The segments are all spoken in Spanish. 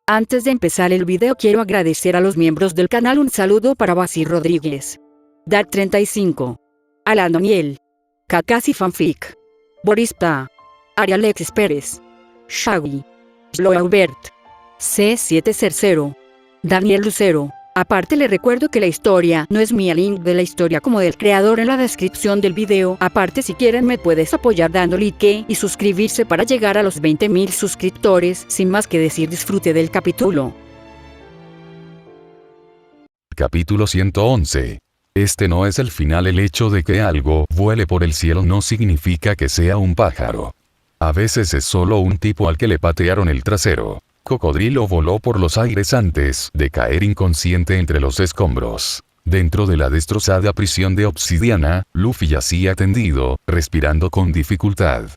Antes de empezar el video quiero agradecer a los miembros del canal. Un saludo para Basir Rodríguez, Dark35, Alan Daniel, Kakasi Fanfic, Boris Pa, Ari Alexis Pérez, Shaggy, Sloaubert, C700, Daniel Lucero. Aparte le recuerdo que la historia no es mía, link de la historia como del creador en la descripción del video. Aparte si quieren me puedes apoyar dando like y suscribirse para llegar a los 20.000 suscriptores. Sin más que decir, disfrute del capítulo. Capítulo 111. Este no es el final. El hecho de que algo vuele por el cielo no significa que sea un pájaro. A veces es solo un tipo al que le patearon el trasero. Cocodrilo voló por los aires antes de caer inconsciente entre los escombros. Dentro de la destrozada prisión de obsidiana, Luffy yacía tendido, respirando con dificultad.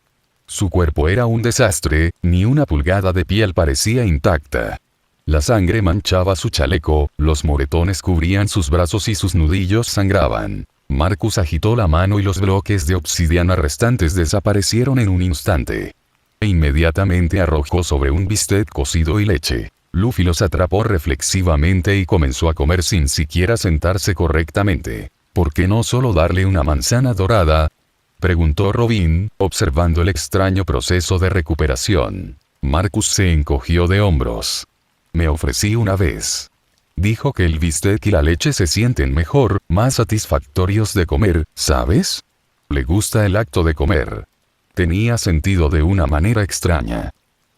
Su cuerpo era un desastre, ni una pulgada de piel parecía intacta. La sangre manchaba su chaleco, los moretones cubrían sus brazos y sus nudillos sangraban. Marcus agitó la mano y los bloques de obsidiana restantes desaparecieron en un instante. Inmediatamente arrojó sobre un bistec cocido y leche. Luffy los atrapó reflexivamente y comenzó a comer sin siquiera sentarse correctamente. ¿Por qué no solo darle una manzana dorada?, preguntó Robin, observando el extraño proceso de recuperación. Marcus se encogió de hombros. Me ofrecí una vez. Dijo que el bistec y la leche se sienten mejor, más satisfactorios de comer, ¿sabes? Le gusta el acto de comer. Tenía sentido de una manera extraña.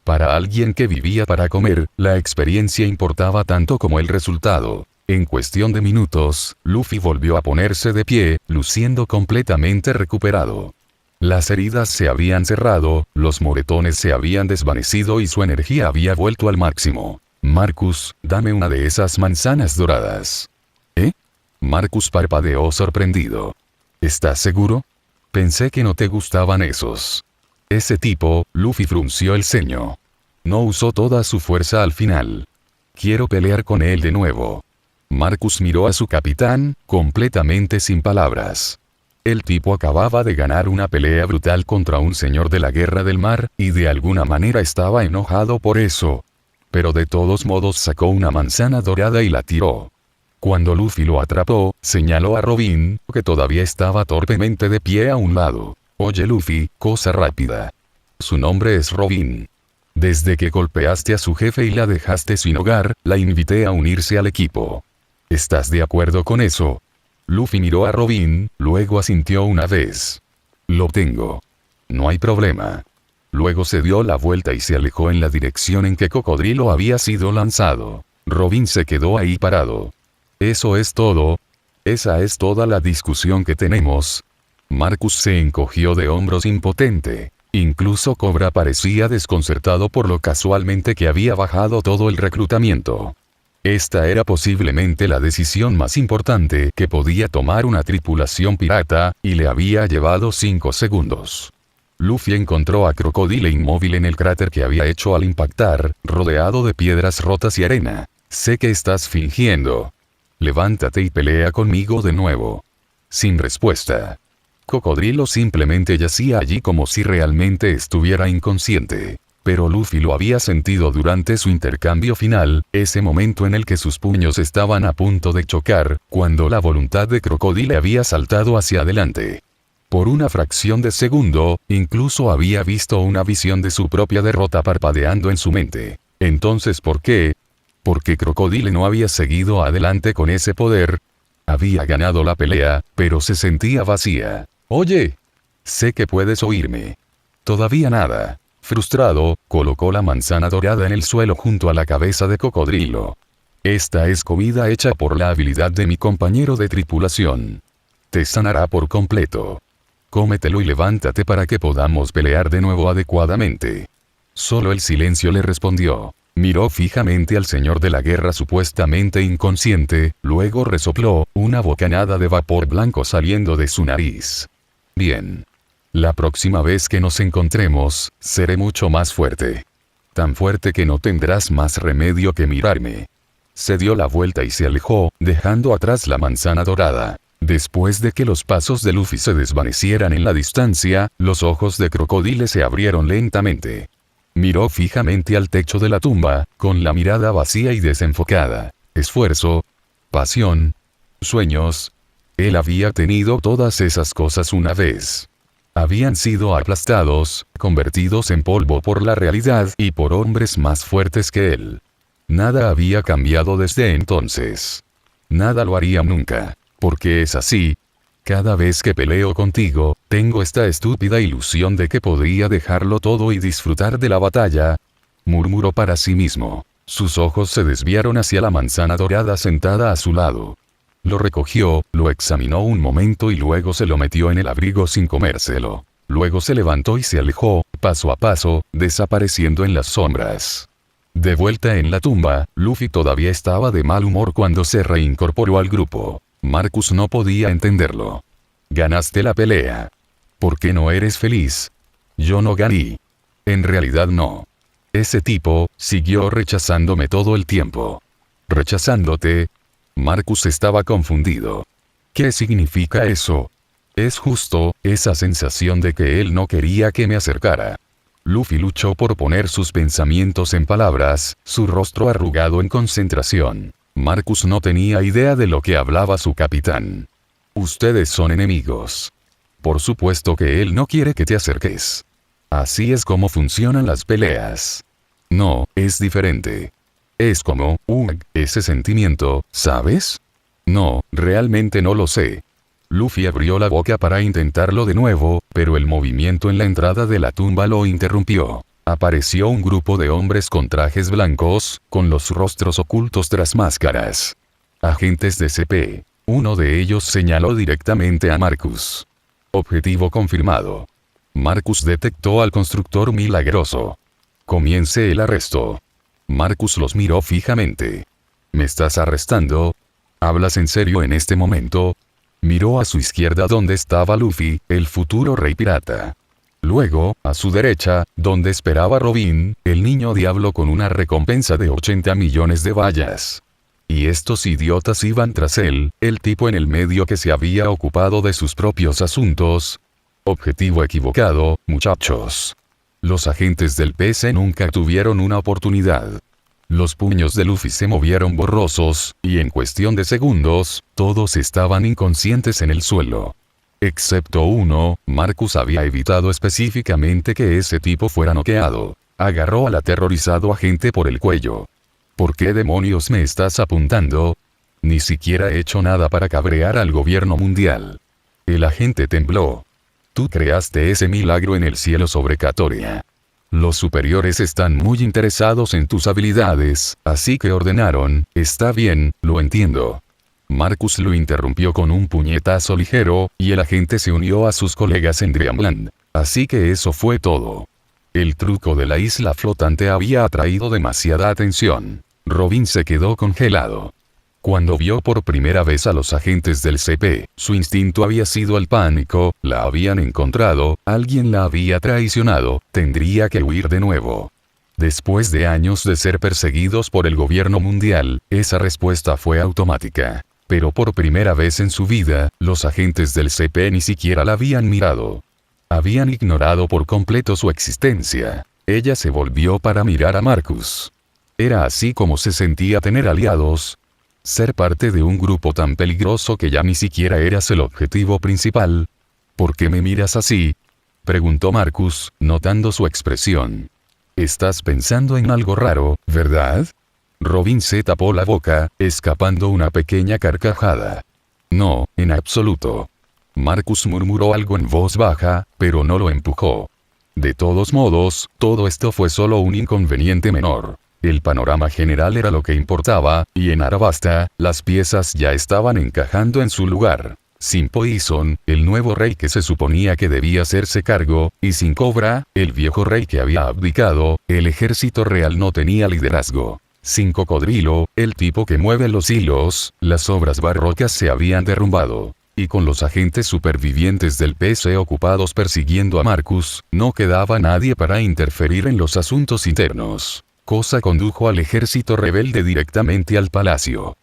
Para alguien que vivía para comer, la experiencia importaba tanto como el resultado. En cuestión de minutos, Luffy volvió a ponerse de pie, luciendo completamente recuperado. Las heridas se habían cerrado, los moretones se habían desvanecido y su energía había vuelto al máximo. Marcus, dame una de esas manzanas doradas. ¿Eh? Marcus parpadeó sorprendido. ¿Estás seguro? Pensé que no te gustaban esos. Ese tipo, Luffy frunció el ceño. No usó toda su fuerza al final. Quiero pelear con él de nuevo. Marcus miró a su capitán, completamente sin palabras. El tipo acababa de ganar una pelea brutal contra un señor de la guerra del mar, y de alguna manera estaba enojado por eso. Pero de todos modos sacó una manzana dorada y la tiró. Cuando Luffy lo atrapó, señaló a Robin, que todavía estaba torpemente de pie a un lado. Oye Luffy, cosa rápida. Su nombre es Robin. Desde que golpeaste a su jefe y la dejaste sin hogar, la invité a unirse al equipo. ¿Estás de acuerdo con eso? Luffy miró a Robin, luego asintió una vez. Lo tengo. No hay problema. Luego se dio la vuelta y se alejó en la dirección en que Cocodrilo había sido lanzado. Robin se quedó ahí parado. ¿Eso es todo? ¿Esa es toda la discusión que tenemos? Marcus se encogió de hombros impotente. Incluso Cobra parecía desconcertado por lo casualmente que había bajado todo el reclutamiento. Esta era posiblemente la decisión más importante que podía tomar una tripulación pirata, y le había llevado 5 segundos. Luffy encontró a Crocodile inmóvil en el cráter que había hecho al impactar, rodeado de piedras rotas y arena. Sé que estás fingiendo. Levántate y pelea conmigo de nuevo. Sin respuesta. Cocodrilo simplemente yacía allí como si realmente estuviera inconsciente. Pero Luffy lo había sentido durante su intercambio final, ese momento en el que sus puños estaban a punto de chocar, cuando la voluntad de Crocodile había saltado hacia adelante. Por una fracción de segundo, incluso había visto una visión de su propia derrota parpadeando en su mente. Entonces, ¿por qué? Porque Crocodile no había seguido adelante con ese poder. Había ganado la pelea, pero se sentía vacía. Oye. Sé que puedes oírme. Todavía nada. Frustrado, colocó la manzana dorada en el suelo junto a la cabeza de Cocodrilo. Esta es comida hecha por la habilidad de mi compañero de tripulación. Te sanará por completo. Cómetelo y levántate para que podamos pelear de nuevo adecuadamente. Solo el silencio le respondió. Miró fijamente al señor de la guerra supuestamente inconsciente, luego resopló, una bocanada de vapor blanco saliendo de su nariz. Bien. La próxima vez que nos encontremos, seré mucho más fuerte. Tan fuerte que no tendrás más remedio que mirarme. Se dio la vuelta y se alejó, dejando atrás la manzana dorada. Después de que los pasos de Luffy se desvanecieran en la distancia, los ojos de Crocodile se abrieron lentamente. Miró fijamente al techo de la tumba, con la mirada vacía y desenfocada. Esfuerzo. Pasión. Sueños. Él había tenido todas esas cosas una vez. Habían sido aplastados, convertidos en polvo por la realidad y por hombres más fuertes que él. Nada había cambiado desde entonces. Nada lo haría nunca, porque es así. Cada vez que peleo contigo, tengo esta estúpida ilusión de que podría dejarlo todo y disfrutar de la batalla. Murmuró para sí mismo. Sus ojos se desviaron hacia la manzana dorada sentada a su lado. Lo recogió, lo examinó un momento y luego se lo metió en el abrigo sin comérselo. Luego se levantó y se alejó, paso a paso, desapareciendo en las sombras. De vuelta en la tumba, Luffy todavía estaba de mal humor cuando se reincorporó al grupo. Marcus no podía entenderlo. Ganaste la pelea. ¿Por qué no eres feliz? Yo no gané. En realidad no. Ese tipo siguió rechazándome todo el tiempo. ¿Rechazándote? Marcus estaba confundido. ¿Qué significa eso? Es justo, esa sensación de que él no quería que me acercara. Luffy luchó por poner sus pensamientos en palabras, su rostro arrugado en concentración. Marcus no tenía idea de lo que hablaba su capitán. Ustedes son enemigos. Por supuesto que él no quiere que te acerques. Así es como funcionan las peleas. No, es diferente. Es como, ese sentimiento, ¿sabes? No, realmente no lo sé. Luffy abrió la boca para intentarlo de nuevo, pero el movimiento en la entrada de la tumba lo interrumpió. Apareció un grupo de hombres con trajes blancos, con los rostros ocultos tras máscaras. Agentes de CP. Uno de ellos señaló directamente a Marcus. Objetivo confirmado. Marcus detectó al constructor milagroso. Comience el arresto. Marcus los miró fijamente. ¿Me estás arrestando? ¿Hablas en serio en este momento? Miró a su izquierda donde estaba Luffy, el futuro rey pirata. Luego, a su derecha, donde esperaba Robin, el niño diablo con una recompensa de 80 millones de vallas. Y estos idiotas iban tras él, el tipo en el medio que se había ocupado de sus propios asuntos. Objetivo equivocado, muchachos. Los agentes del PC nunca tuvieron una oportunidad. Los puños de Luffy se movieron borrosos, y en cuestión de segundos, todos estaban inconscientes en el suelo. Excepto uno, Marcus había evitado específicamente que ese tipo fuera noqueado. Agarró al aterrorizado agente por el cuello. ¿Por qué demonios me estás apuntando? Ni siquiera he hecho nada para cabrear al gobierno mundial. El agente tembló. Tú creaste ese milagro en el cielo sobre Katoria. Los superiores están muy interesados en tus habilidades, así que ordenaron, está bien, lo entiendo. Marcus lo interrumpió con un puñetazo ligero, y el agente se unió a sus colegas en Dreamland. Así que eso fue todo. El truco de la isla flotante había atraído demasiada atención. Robin se quedó congelado. Cuando vio por primera vez a los agentes del CP, su instinto había sido el pánico, la habían encontrado, alguien la había traicionado, tendría que huir de nuevo. Después de años de ser perseguidos por el gobierno mundial, esa respuesta fue automática. Pero por primera vez en su vida, los agentes del CP ni siquiera la habían mirado. Habían ignorado por completo su existencia. Ella se volvió para mirar a Marcus. Era así como se sentía tener aliados. Ser parte de un grupo tan peligroso que ya ni siquiera eras el objetivo principal. ¿Por qué me miras así? Preguntó Marcus, notando su expresión. Estás pensando en algo raro, ¿verdad? Robin se tapó la boca, escapando una pequeña carcajada. No, en absoluto. Marcus murmuró algo en voz baja, pero no lo empujó. De todos modos, todo esto fue solo un inconveniente menor. El panorama general era lo que importaba, y en Arabasta, las piezas ya estaban encajando en su lugar. Sin Poison, el nuevo rey que se suponía que debía hacerse cargo, y sin Cobra, el viejo rey que había abdicado, el ejército real no tenía liderazgo. Sin Cocodrilo, el tipo que mueve los hilos, las obras barrocas se habían derrumbado. Y con los agentes supervivientes del PC ocupados persiguiendo a Marcus, no quedaba nadie para interferir en los asuntos internos. Cosa condujo al ejército rebelde directamente al palacio.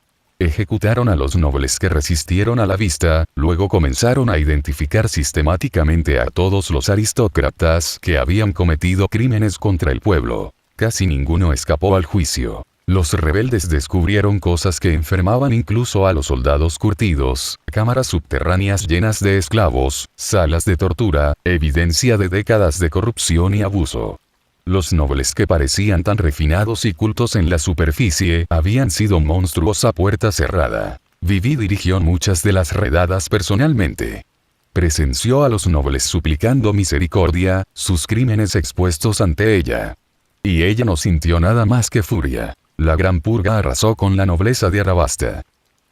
Ejecutaron a los nobles que resistieron a la vista, luego comenzaron a identificar sistemáticamente a todos los aristócratas que habían cometido crímenes contra el pueblo. Casi ninguno escapó al juicio. Los rebeldes descubrieron cosas que enfermaban incluso a los soldados curtidos, cámaras subterráneas llenas de esclavos, salas de tortura, evidencia de décadas de corrupción y abuso. Los nobles que parecían tan refinados y cultos en la superficie habían sido monstruos a puerta cerrada. Vivi dirigió muchas de las redadas personalmente. Presenció a los nobles suplicando misericordia, sus crímenes expuestos ante ella. Y ella no sintió nada más que furia. La gran purga arrasó con la nobleza de Arabasta.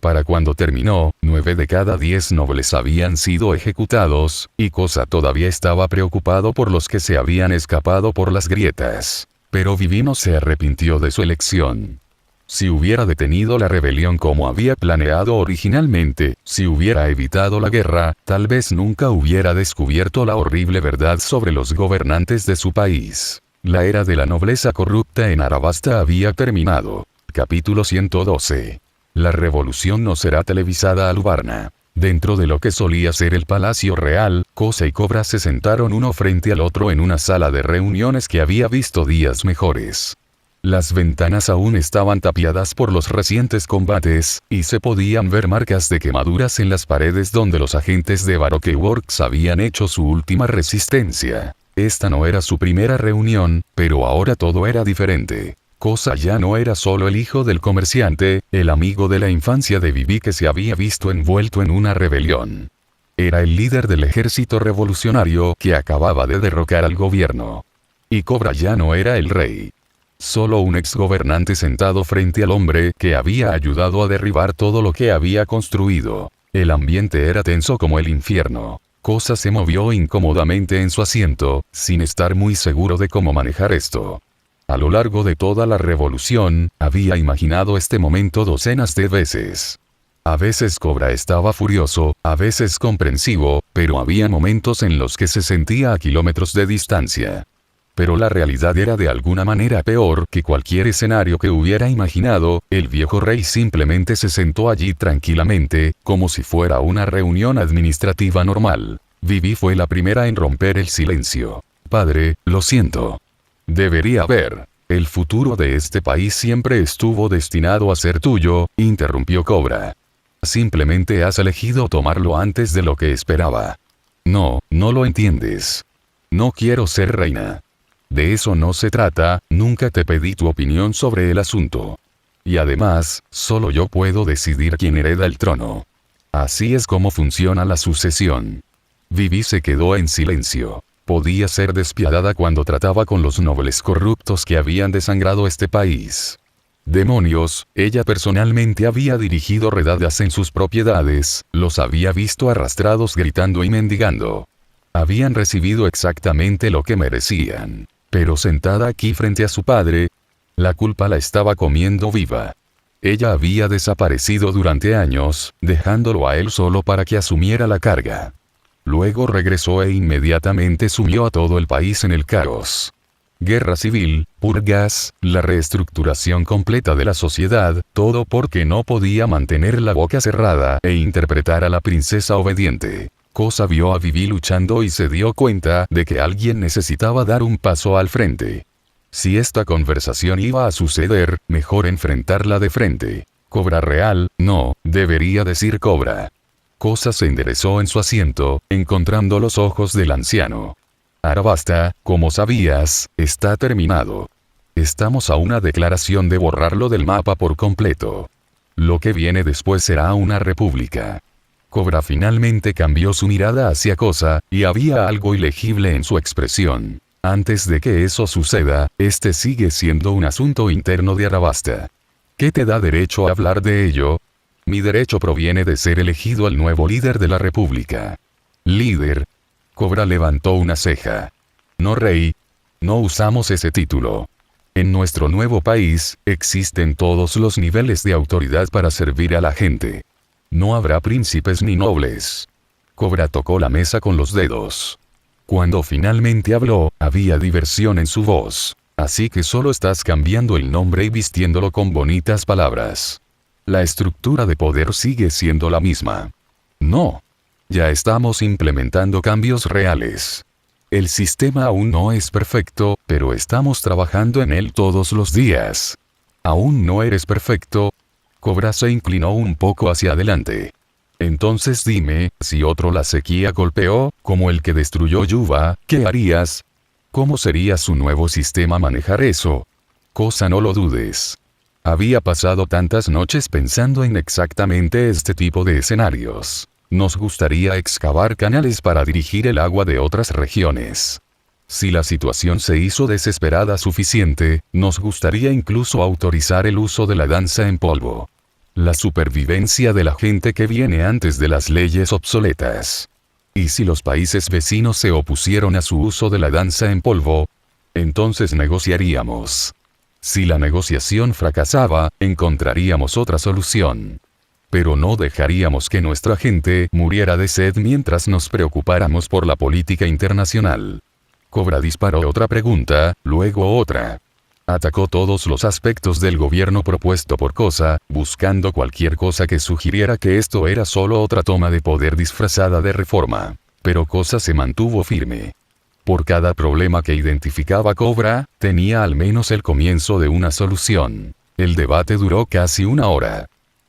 Para cuando terminó, 9 de cada 10 nobles habían sido ejecutados, y Kosa todavía estaba preocupado por los que se habían escapado por las grietas. Pero Vivi no se arrepintió de su elección. Si hubiera detenido la rebelión como había planeado originalmente, si hubiera evitado la guerra, tal vez nunca hubiera descubierto la horrible verdad sobre los gobernantes de su país. La era de la nobleza corrupta en Arabasta había terminado. Capítulo 112. La revolución no será televisada a Lubarna. Dentro de lo que solía ser el Palacio Real, Kosa y Cobra se sentaron uno frente al otro en una sala de reuniones que había visto días mejores. Las ventanas aún estaban tapiadas por los recientes combates, y se podían ver marcas de quemaduras en las paredes donde los agentes de Baroque Works habían hecho su última resistencia. Esta no era su primera reunión, pero ahora todo era diferente. Kosa ya no era solo el hijo del comerciante, el amigo de la infancia de Vivi que se había visto envuelto en una rebelión. Era el líder del ejército revolucionario que acababa de derrocar al gobierno. Y Cobra ya no era el rey. Solo un exgobernante sentado frente al hombre que había ayudado a derribar todo lo que había construido. El ambiente era tenso como el infierno. Kosa se movió incómodamente en su asiento, sin estar muy seguro de cómo manejar esto. A lo largo de toda la revolución, había imaginado este momento docenas de veces. A veces Cobra estaba furioso, a veces comprensivo, pero había momentos en los que se sentía a kilómetros de distancia. Pero la realidad era de alguna manera peor que cualquier escenario que hubiera imaginado. El viejo rey simplemente se sentó allí tranquilamente, como si fuera una reunión administrativa normal. Vivi fue la primera en romper el silencio. Padre, lo siento. Debería haber. El futuro de este país siempre estuvo destinado a ser tuyo, interrumpió Cobra. Simplemente has elegido tomarlo antes de lo que esperaba. No, no lo entiendes. No quiero ser reina. De eso no se trata, nunca te pedí tu opinión sobre el asunto. Y además, solo yo puedo decidir quién hereda el trono. Así es como funciona la sucesión. Vivi se quedó en silencio. Podía ser despiadada cuando trataba con los nobles corruptos que habían desangrado este país. Demonios, ella personalmente había dirigido redadas en sus propiedades, los había visto arrastrados gritando y mendigando. Habían recibido exactamente lo que merecían. Pero sentada aquí frente a su padre, la culpa la estaba comiendo viva. Ella había desaparecido durante años, dejándolo a él solo para que asumiera la carga. Luego regresó e inmediatamente sumió a todo el país en el caos. Guerra civil, purgas, la reestructuración completa de la sociedad, todo porque no podía mantener la boca cerrada e interpretar a la princesa obediente. Kosa vio a Vivi luchando y se dio cuenta de que alguien necesitaba dar un paso al frente. Si esta conversación iba a suceder, mejor enfrentarla de frente. Cobra real, no, debería decir Cobra. Kosa se enderezó en su asiento, encontrando los ojos del anciano. Arabasta, como sabías, está terminado. Estamos a una declaración de borrarlo del mapa por completo. Lo que viene después será una república. Cobra finalmente cambió su mirada hacia Kosa, y había algo ilegible en su expresión. Antes de que eso suceda, este sigue siendo un asunto interno de Arabasta. ¿Qué te da derecho a hablar de ello? Mi derecho proviene de ser elegido el nuevo líder de la república. ¿Líder? Cobra levantó una ceja. No rey. No usamos ese título. En nuestro nuevo país, existen todos los niveles de autoridad para servir a la gente. No habrá príncipes ni nobles. Cobra tocó la mesa con los dedos. Cuando finalmente habló, había diversión en su voz. Así que solo estás cambiando el nombre y vistiéndolo con bonitas palabras. La estructura de poder sigue siendo la misma. No. Ya estamos implementando cambios reales. El sistema aún no es perfecto, pero estamos trabajando en él todos los días. ¿Aún no eres perfecto? Cobra se inclinó un poco hacia adelante. Entonces dime, si otro la sequía golpeó, como el que destruyó Yuba, ¿qué harías? ¿Cómo sería su nuevo sistema manejar eso? Cosa no lo dudes. Había pasado tantas noches pensando en exactamente este tipo de escenarios. Nos gustaría excavar canales para dirigir el agua de otras regiones. Si la situación se hizo desesperada suficiente, nos gustaría incluso autorizar el uso de la danza en polvo. La supervivencia de la gente que viene antes de las leyes obsoletas. Y si los países vecinos se opusieron a su uso de la danza en polvo, entonces negociaríamos. Si la negociación fracasaba, encontraríamos otra solución. Pero no dejaríamos que nuestra gente muriera de sed mientras nos preocupáramos por la política internacional. Cobra disparó otra pregunta, luego otra. Atacó todos los aspectos del gobierno propuesto por Cosa, buscando cualquier cosa que sugiriera que esto era solo otra toma de poder disfrazada de reforma. Pero Cosa se mantuvo firme. Por cada problema que identificaba Cobra, tenía al menos el comienzo de una solución. El debate duró casi una hora.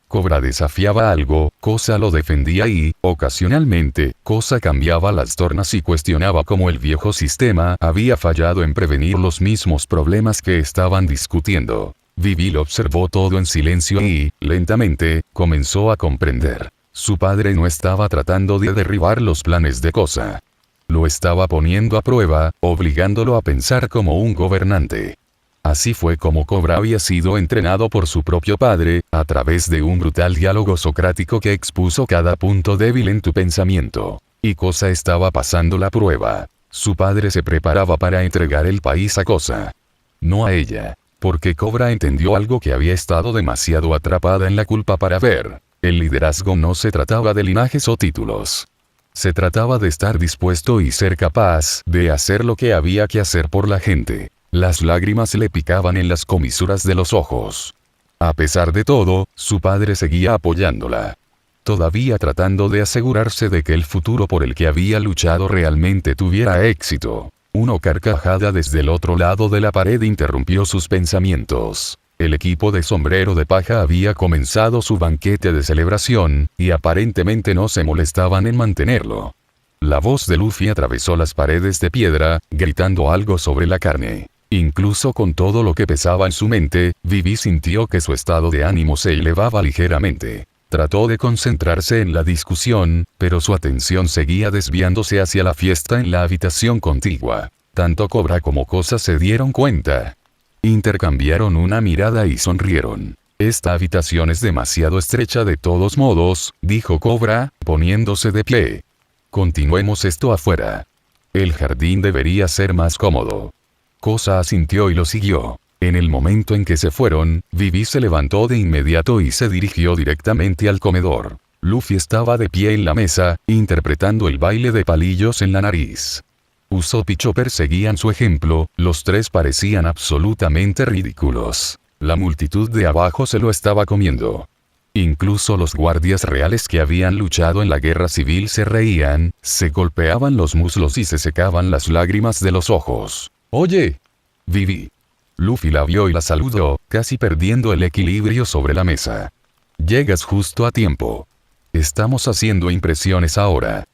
Cobra desafiaba algo, Cosa lo defendía y, ocasionalmente, Cosa cambiaba las tornas y cuestionaba cómo el viejo sistema había fallado en prevenir los mismos problemas que estaban discutiendo. Vivi lo observó todo en silencio y, lentamente, comenzó a comprender. Su padre no estaba tratando de derribar los planes de Cosa. Lo estaba poniendo a prueba, obligándolo a pensar como un gobernante. Así fue como Cobra había sido entrenado por su propio padre, a través de un brutal diálogo socrático que expuso cada punto débil en tu pensamiento. Y Cosa estaba pasando la prueba. Su padre se preparaba para entregar el país a Cosa. No a ella. Porque Cobra entendió algo que había estado demasiado atrapada en la culpa para ver. El liderazgo no se trataba de linajes o títulos. Se trataba de estar dispuesto y ser capaz de hacer lo que había que hacer por la gente. Las lágrimas le picaban en las comisuras de los ojos. A pesar de todo, su padre seguía apoyándola. Todavía tratando de asegurarse de que el futuro por el que había luchado realmente tuviera éxito. Una carcajada desde el otro lado de la pared interrumpió sus pensamientos. El equipo de sombrero de paja había comenzado su banquete de celebración, y aparentemente no se molestaban en mantenerlo. La voz de Luffy atravesó las paredes de piedra, gritando algo sobre la carne. Incluso con todo lo que pesaba en su mente, Vivi sintió que su estado de ánimo se elevaba ligeramente. Trató de concentrarse en la discusión, pero su atención seguía desviándose hacia la fiesta en la habitación contigua. Tanto Cobra como Cosa se dieron cuenta. Intercambiaron una mirada y sonrieron. Esta habitación es demasiado estrecha de todos modos, dijo Cobra, poniéndose de pie. Continuemos esto afuera. El jardín debería ser más cómodo. Cosa asintió y lo siguió. En el momento en que se fueron, Vivi se levantó de inmediato y se dirigió directamente al comedor. Luffy estaba de pie en la mesa, interpretando el baile de palillos en la nariz. Usopp y Chopper seguían su ejemplo, los tres parecían absolutamente ridículos. La multitud de abajo se lo estaba comiendo. Incluso los guardias reales que habían luchado en la guerra civil se reían, se golpeaban los muslos y se secaban las lágrimas de los ojos. «Oye, Vivi». Luffy la vio y la saludó, casi perdiendo el equilibrio sobre la mesa. «Llegas justo a tiempo. Estamos haciendo impresiones ahora».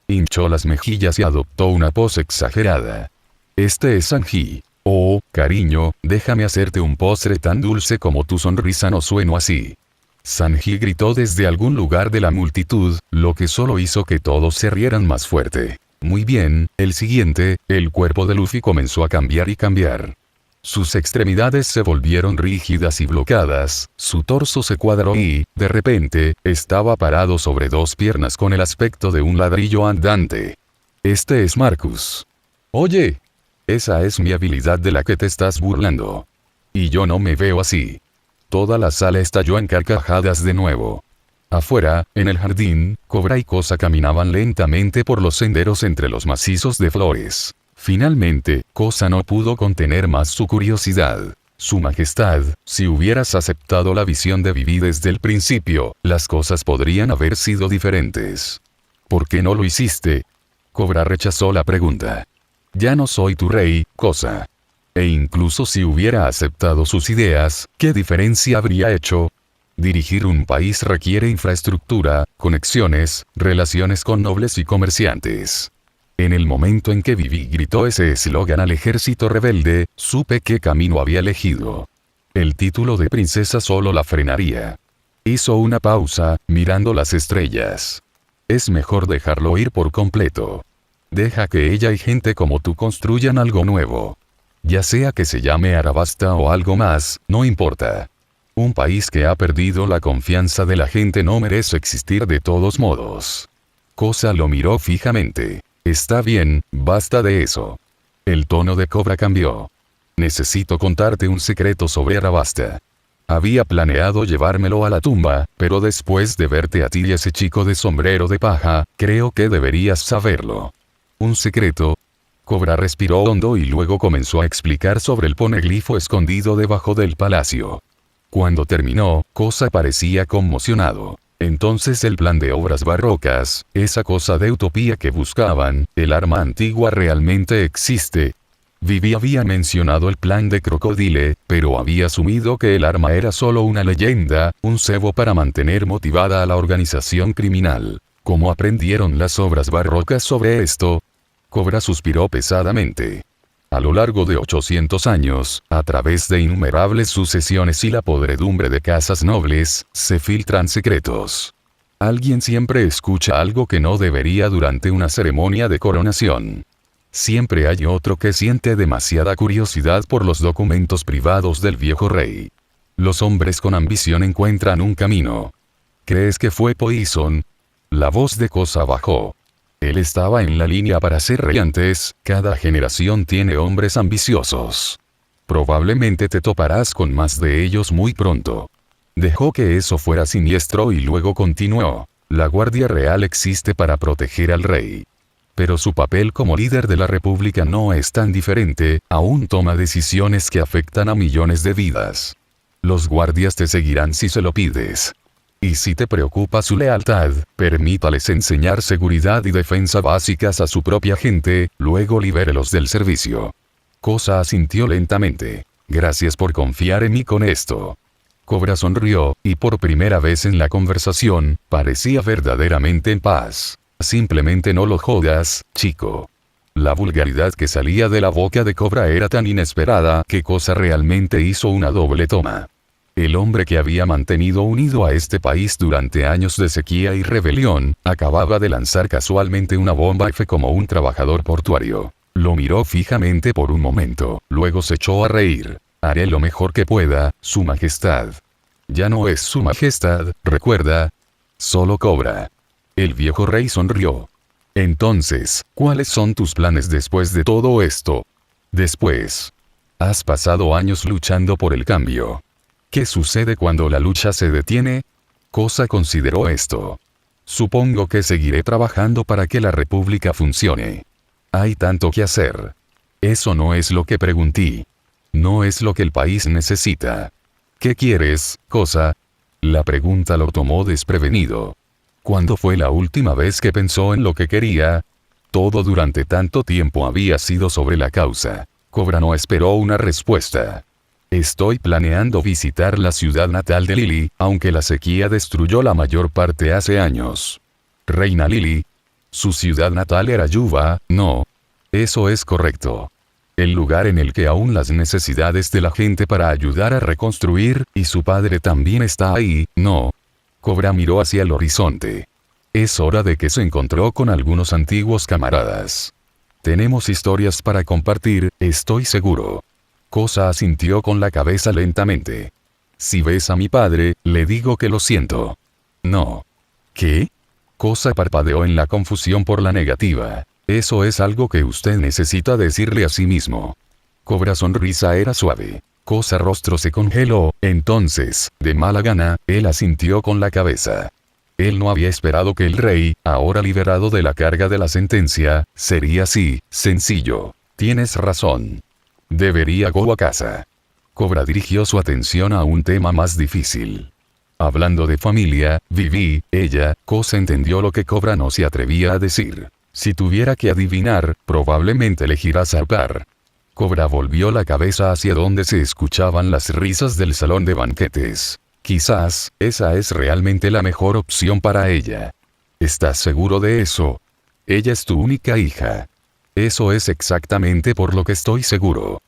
Hinchó las mejillas y adoptó una pose exagerada. «Este es Sanji. Oh, cariño, déjame hacerte un postre tan dulce como tu sonrisa. No sueno así». Sanji gritó desde algún lugar de la multitud, lo que solo hizo que todos se rieran más fuerte. Muy bien, el siguiente, el cuerpo de Luffy comenzó a cambiar y cambiar. Sus extremidades se volvieron rígidas y bloqueadas, su torso se cuadró y, de repente, estaba parado sobre dos piernas con el aspecto de un ladrillo andante. «Este es Marcus». «Oye, esa es mi habilidad de la que te estás burlando. Y yo no me veo así». Toda la sala estalló en carcajadas de nuevo. Afuera, en el jardín, Cobra y Cosa caminaban lentamente por los senderos entre los macizos de flores. Finalmente, Cosa no pudo contener más su curiosidad. Su Majestad, si hubieras aceptado la visión de Vivi desde el principio, las cosas podrían haber sido diferentes. ¿Por qué no lo hiciste? Cobra rechazó la pregunta. Ya no soy tu rey, cosa. E incluso si hubiera aceptado sus ideas, ¿qué diferencia habría hecho? Dirigir un país requiere infraestructura, conexiones, relaciones con nobles y comerciantes. En el momento en que Vivi gritó ese eslogan al ejército rebelde, supe qué camino había elegido. El título de princesa solo la frenaría. Hizo una pausa, mirando las estrellas. Es mejor dejarlo ir por completo. Deja que ella y gente como tú construyan algo nuevo. Ya sea que se llame Arabasta o algo más, no importa. Un país que ha perdido la confianza de la gente no merece existir de todos modos. Cosa lo miró fijamente. Está bien, basta de eso. El tono de Cobra cambió. Necesito contarte un secreto sobre Arabasta. Había planeado llevármelo a la tumba, pero después de verte a ti y ese chico de sombrero de paja, creo que deberías saberlo. ¿Un secreto? Cobra respiró hondo y luego comenzó a explicar sobre el poneglifo escondido debajo del palacio. Cuando terminó, Cosa parecía conmocionado. Entonces el plan de obras barrocas, esa cosa de utopía que buscaban, el arma antigua realmente existe. Vivi había mencionado el plan de Crocodile, pero había asumido que el arma era solo una leyenda, un cebo para mantener motivada a la organización criminal. ¿Cómo aprendieron las obras barrocas sobre esto? Cobra suspiró pesadamente. A lo largo de 800 años, a través de innumerables sucesiones y la podredumbre de casas nobles, se filtran secretos. Alguien siempre escucha algo que no debería durante una ceremonia de coronación. Siempre hay otro que siente demasiada curiosidad por los documentos privados del viejo rey. Los hombres con ambición encuentran un camino. ¿Crees que fue Poison? La voz de Cosa bajó. Él estaba en la línea para ser rey antes, cada generación tiene hombres ambiciosos. Probablemente te toparás con más de ellos muy pronto. Dejó que eso fuera siniestro y luego continuó. La Guardia Real existe para proteger al rey. Pero su papel como líder de la República no es tan diferente, aún toma decisiones que afectan a millones de vidas. Los guardias te seguirán si se lo pides. Y si te preocupa su lealtad, permítales enseñar seguridad y defensa básicas a su propia gente, luego libérelos del servicio. Cosa asintió lentamente. Gracias por confiar en mí con esto. Cobra sonrió, y por primera vez en la conversación, parecía verdaderamente en paz. Simplemente no lo jodas, chico. La vulgaridad que salía de la boca de Cobra era tan inesperada que Cosa realmente hizo una doble toma. El hombre que había mantenido unido a este país durante años de sequía y rebelión, acababa de lanzar casualmente una bomba F como un trabajador portuario. Lo miró fijamente por un momento, luego se echó a reír. Haré lo mejor que pueda, Su Majestad. Ya no es Su Majestad, recuerda. Solo Cobra. El viejo rey sonrió. Entonces, ¿cuáles son tus planes después de todo esto? Después. Has pasado años luchando por el cambio. ¿Qué sucede cuando la lucha se detiene? Cosa consideró esto. Supongo que seguiré trabajando para que la República funcione. Hay tanto que hacer. Eso no es lo que pregunté. No es lo que el país necesita. ¿Qué quieres, Cosa? La pregunta lo tomó desprevenido. ¿Cuándo fue la última vez que pensó en lo que quería? Todo durante tanto tiempo había sido sobre la causa. Cobra no esperó una respuesta. Estoy planeando visitar la ciudad natal de Lily, aunque la sequía destruyó la mayor parte hace años. Reina Lily. Su ciudad natal era Yuba, ¿no? Eso es correcto. El lugar en el que aún las necesidades de la gente para ayudar a reconstruir, y su padre también está ahí, ¿no? Cobra miró hacia el horizonte. Es hora de que se encontró con algunos antiguos camaradas. Tenemos historias para compartir, estoy seguro. Cosa asintió con la cabeza lentamente. Si ves a mi padre, le digo que lo siento. No. ¿Qué? Cosa parpadeó en la confusión por la negativa. Eso es algo que usted necesita decirle a sí mismo. Cobra sonrisa era suave. Cosa rostro se congeló, entonces, de mala gana, él asintió con la cabeza. Él no había esperado que el rey, ahora liberado de la carga de la sentencia, sería así, sencillo. Tienes razón. Debería go a casa. Cobra dirigió su atención a un tema más difícil. Hablando de familia, Vivi, ella, cosa entendió lo que Cobra no se atrevía a decir. Si tuviera que adivinar, probablemente elegirá zarpar. Cobra volvió la cabeza hacia donde se escuchaban las risas del salón de banquetes. Quizás, esa es realmente la mejor opción para ella. ¿Estás seguro de eso? Ella es tu única hija. Eso es exactamente por lo que estoy seguro.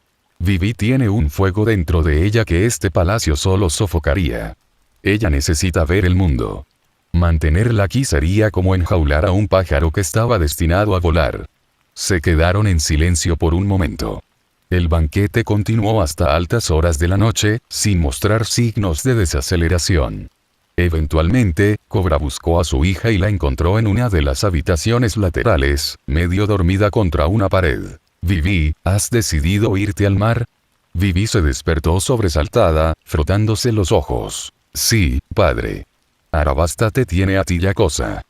Vivi tiene un fuego dentro de ella que este palacio solo sofocaría. Ella necesita ver el mundo. Mantenerla aquí sería como enjaular a un pájaro que estaba destinado a volar. Se quedaron en silencio por un momento. El banquete continuó hasta altas horas de la noche, sin mostrar signos de desaceleración. Eventualmente, Cobra buscó a su hija y la encontró en una de las habitaciones laterales, medio dormida contra una pared. Vivi, ¿has decidido irte al mar? Vivi se despertó sobresaltada, frotándose los ojos. Sí, padre. Arabasta te tiene a ti ya cosa.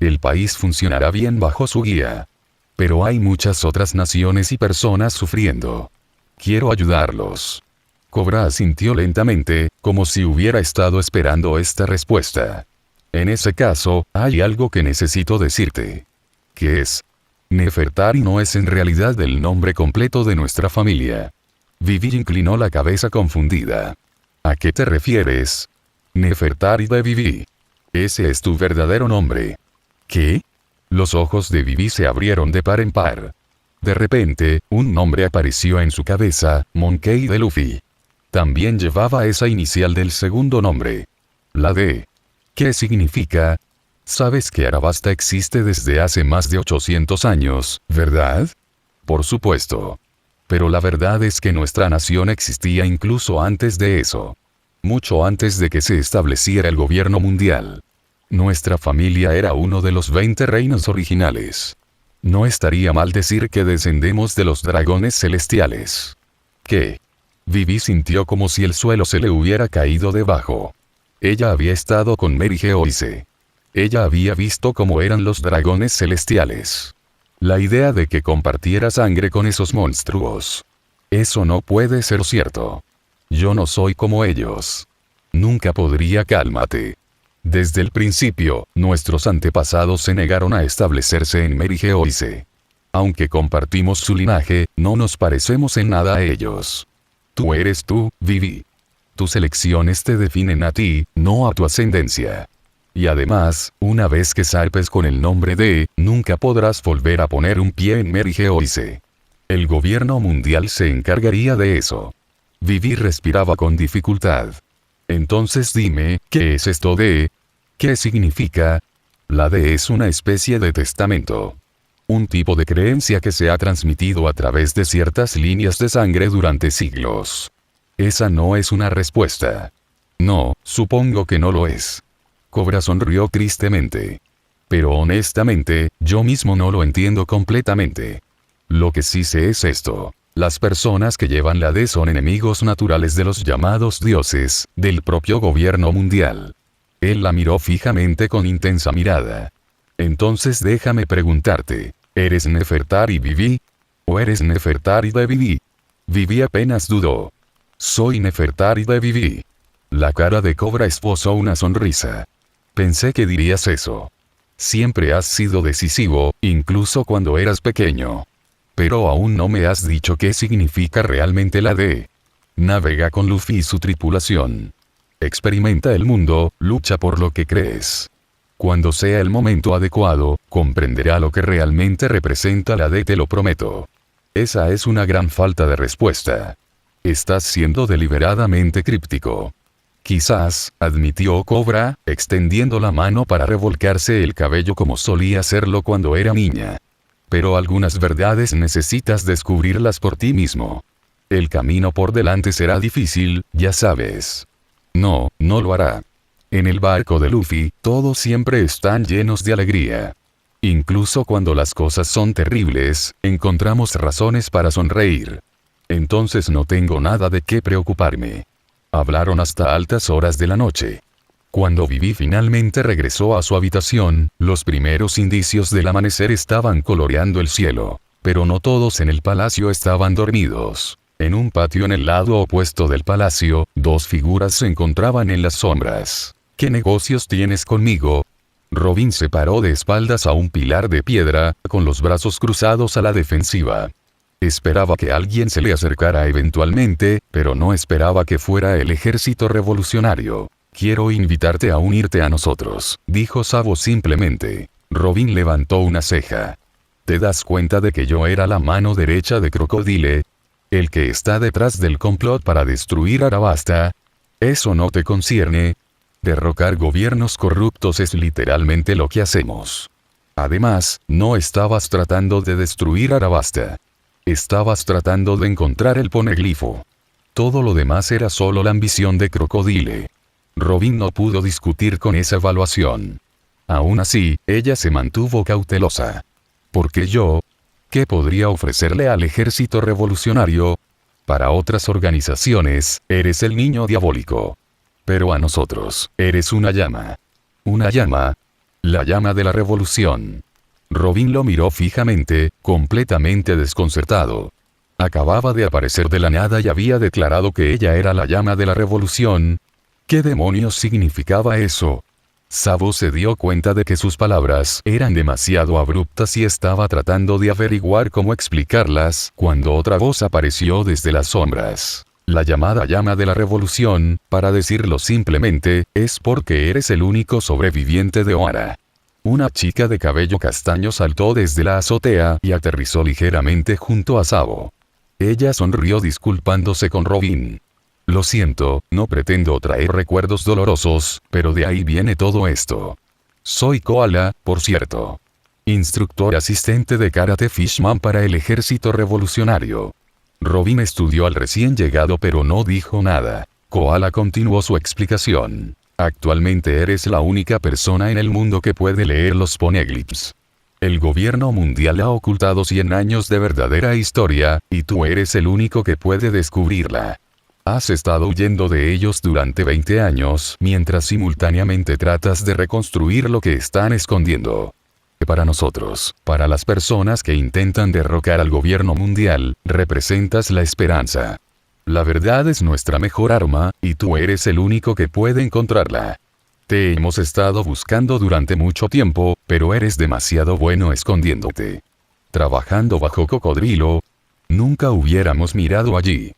El país funcionará bien bajo su guía. Pero hay muchas otras naciones y personas sufriendo. Quiero ayudarlos. Cobra asintió lentamente, como si hubiera estado esperando esta respuesta. En ese caso, hay algo que necesito decirte. ¿Qué es? Nefertari no es en realidad el nombre completo de nuestra familia. Vivi inclinó la cabeza confundida. ¿A qué te refieres? Nefertari de Vivi. Ese es tu verdadero nombre. ¿Qué? Los ojos de Vivi se abrieron de par en par. De repente, un nombre apareció en su cabeza, Monkey de Luffy. También llevaba esa inicial del segundo nombre. La D. ¿Qué significa? Sabes que Arabasta existe desde hace más de 800 años, ¿verdad? Por supuesto. Pero la verdad es que nuestra nación existía incluso antes de eso. Mucho antes de que se estableciera el gobierno mundial. Nuestra familia era uno de los 20 reinos originales. No estaría mal decir que descendemos de los dragones celestiales. ¿Qué? Vivi sintió como si el suelo se le hubiera caído debajo. Ella había estado con Mary Geoise. Ella había visto cómo eran los dragones celestiales. La idea de que compartiera sangre con esos monstruos. Eso no puede ser cierto. Yo no soy como ellos. Nunca podría. Cálmate. Desde el principio, nuestros antepasados se negaron a establecerse en Mary Geoise. Aunque compartimos su linaje, no nos parecemos en nada a ellos. Tú eres tú, Vivi. Tus elecciones te definen a ti, no a tu ascendencia. Y además, una vez que zarpes con el nombre de, nunca podrás volver a poner un pie en Mary Geoise. El gobierno mundial se encargaría de eso. Vivi respiraba con dificultad. Entonces dime, ¿qué es esto de? ¿Qué significa? La D es una especie de testamento. Un tipo de creencia que se ha transmitido a través de ciertas líneas de sangre durante siglos. Esa no es una respuesta. No, supongo que no lo es. Cobra sonrió tristemente. Pero honestamente, yo mismo no lo entiendo completamente. Lo que sí sé es esto. Las personas que llevan la D son enemigos naturales de los llamados dioses, del propio gobierno mundial. Él la miró fijamente con intensa mirada. Entonces déjame preguntarte, ¿eres Nefertari Vivi? ¿O eres Nefertari de Vivi? Vivi apenas dudó. Soy Nefertari de Vivi. La cara de Cobra esbozó una sonrisa. Pensé que dirías eso. Siempre has sido decisivo, incluso cuando eras pequeño. Pero aún no me has dicho qué significa realmente la D. Navega con Luffy y su tripulación. Experimenta el mundo, lucha por lo que crees. Cuando sea el momento adecuado, comprenderá lo que realmente representa la D, te lo prometo. Esa es una gran falta de respuesta. Estás siendo deliberadamente críptico. Quizás, admitió Cobra, extendiendo la mano para revolcarse el cabello como solía hacerlo cuando era niña. Pero algunas verdades necesitas descubrirlas por ti mismo. El camino por delante será difícil, ya sabes. No, no lo hará. En el barco de Luffy, todos siempre están llenos de alegría. Incluso cuando las cosas son terribles, encontramos razones para sonreír. Entonces no tengo nada de qué preocuparme. Hablaron hasta altas horas de la noche. Cuando Vivi finalmente regresó a su habitación, los primeros indicios del amanecer estaban coloreando el cielo, pero no todos en el palacio estaban dormidos. En un patio en el lado opuesto del palacio, dos figuras se encontraban en las sombras. ¿Qué negocios tienes conmigo? Robin se paró de espaldas a un pilar de piedra, con los brazos cruzados a la defensiva. Esperaba que alguien se le acercara eventualmente, pero no esperaba que fuera el ejército revolucionario. Quiero invitarte a unirte a nosotros, dijo Sabo simplemente. Robin levantó una ceja. ¿Te das cuenta de que yo era la mano derecha de Crocodile? ¿El que está detrás del complot para destruir Arabasta? ¿Eso no te concierne? Derrocar gobiernos corruptos es literalmente lo que hacemos. Además, no estabas tratando de destruir Arabasta. Estabas tratando de encontrar el poneglifo. Todo lo demás era solo la ambición de Crocodile. Robin no pudo discutir con esa evaluación. Aún así, ella se mantuvo cautelosa. ¿Por qué yo? ¿Qué podría ofrecerle al ejército revolucionario? Para otras organizaciones, eres el niño diabólico. Pero a nosotros, eres una llama. ¿Una llama? La llama de la revolución. Robin lo miró fijamente, completamente desconcertado. Acababa de aparecer de la nada y había declarado que ella era la llama de la revolución. ¿Qué demonios significaba eso? Sabo se dio cuenta de que sus palabras eran demasiado abruptas y estaba tratando de averiguar cómo explicarlas, cuando otra voz apareció desde las sombras. La llamada llama de la revolución, para decirlo simplemente, es porque eres el único sobreviviente de Oara. Una chica de cabello castaño saltó desde la azotea y aterrizó ligeramente junto a Sabo. Ella sonrió disculpándose con Robin. Lo siento, no pretendo traer recuerdos dolorosos, pero de ahí viene todo esto. Soy Koala, por cierto. Instructor asistente de Karate Fishman para el ejército revolucionario. Robin estudió al recién llegado pero no dijo nada. Koala continuó su explicación. Actualmente eres la única persona en el mundo que puede leer los poneglyphs. El gobierno mundial ha ocultado 100 años de verdadera historia, y tú eres el único que puede descubrirla. Has estado huyendo de ellos durante 20 años, mientras simultáneamente tratas de reconstruir lo que están escondiendo. Para nosotros, para las personas que intentan derrocar al gobierno mundial, representas la esperanza. La verdad es nuestra mejor arma, y tú eres el único que puede encontrarla. Te hemos estado buscando durante mucho tiempo, pero eres demasiado bueno escondiéndote. Trabajando bajo Cocodrilo. Nunca hubiéramos mirado allí.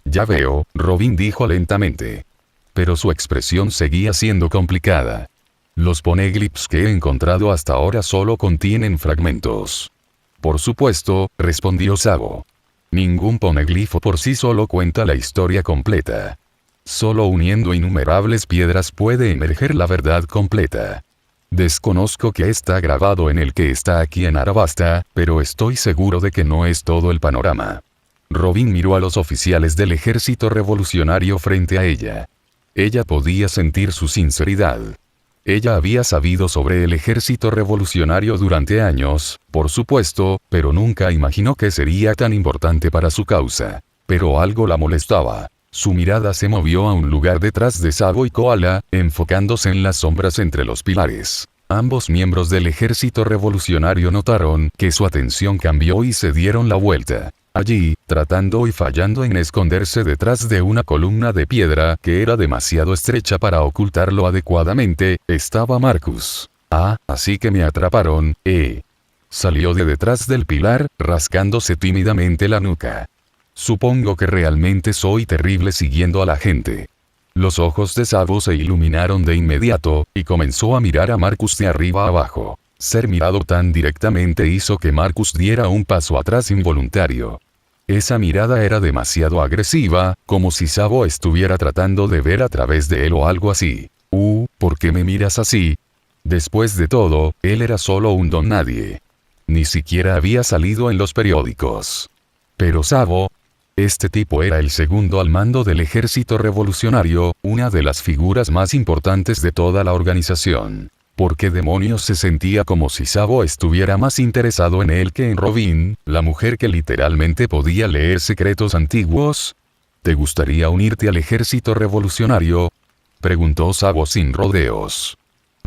Ya veo, Robin dijo lentamente. Pero su expresión seguía siendo complicada. Los poneglyphs que he encontrado hasta ahora solo contienen fragmentos. Por supuesto, respondió Sabo. Ningún poneglifo por sí solo cuenta la historia completa. Solo uniendo innumerables piedras puede emerger la verdad completa. Desconozco qué está grabado en el que está aquí en Arabasta, pero estoy seguro de que no es todo el panorama. Robin miró a los oficiales del ejército revolucionario frente a ella. Ella podía sentir su sinceridad. Ella había sabido sobre el ejército revolucionario durante años, por supuesto, pero nunca imaginó que sería tan importante para su causa. Pero algo la molestaba. Su mirada se movió a un lugar detrás de Sabo y Koala, enfocándose en las sombras entre los pilares. Ambos miembros del ejército revolucionario notaron que su atención cambió y se dieron la vuelta. Allí, tratando y fallando en esconderse detrás de una columna de piedra que era demasiado estrecha para ocultarlo adecuadamente, estaba Marcus. Ah, así que me atraparon, Salió de detrás del pilar, rascándose tímidamente la nuca. Supongo que realmente soy terrible siguiendo a la gente. Los ojos de Sabo se iluminaron de inmediato, y comenzó a mirar a Marcus de arriba abajo. Ser mirado tan directamente hizo que Marcus diera un paso atrás involuntario. Esa mirada era demasiado agresiva, como si Sabo estuviera tratando de ver a través de él o algo así. ¿Por qué me miras así? Después de todo, él era solo un don nadie. Ni siquiera había salido en los periódicos. Pero Sabo, este tipo era el segundo al mando del ejército revolucionario, una de las figuras más importantes de toda la organización. ¿Por qué demonios se sentía como si Sabo estuviera más interesado en él que en Robin, la mujer que literalmente podía leer secretos antiguos? ¿Te gustaría unirte al ejército revolucionario? Preguntó Sabo sin rodeos.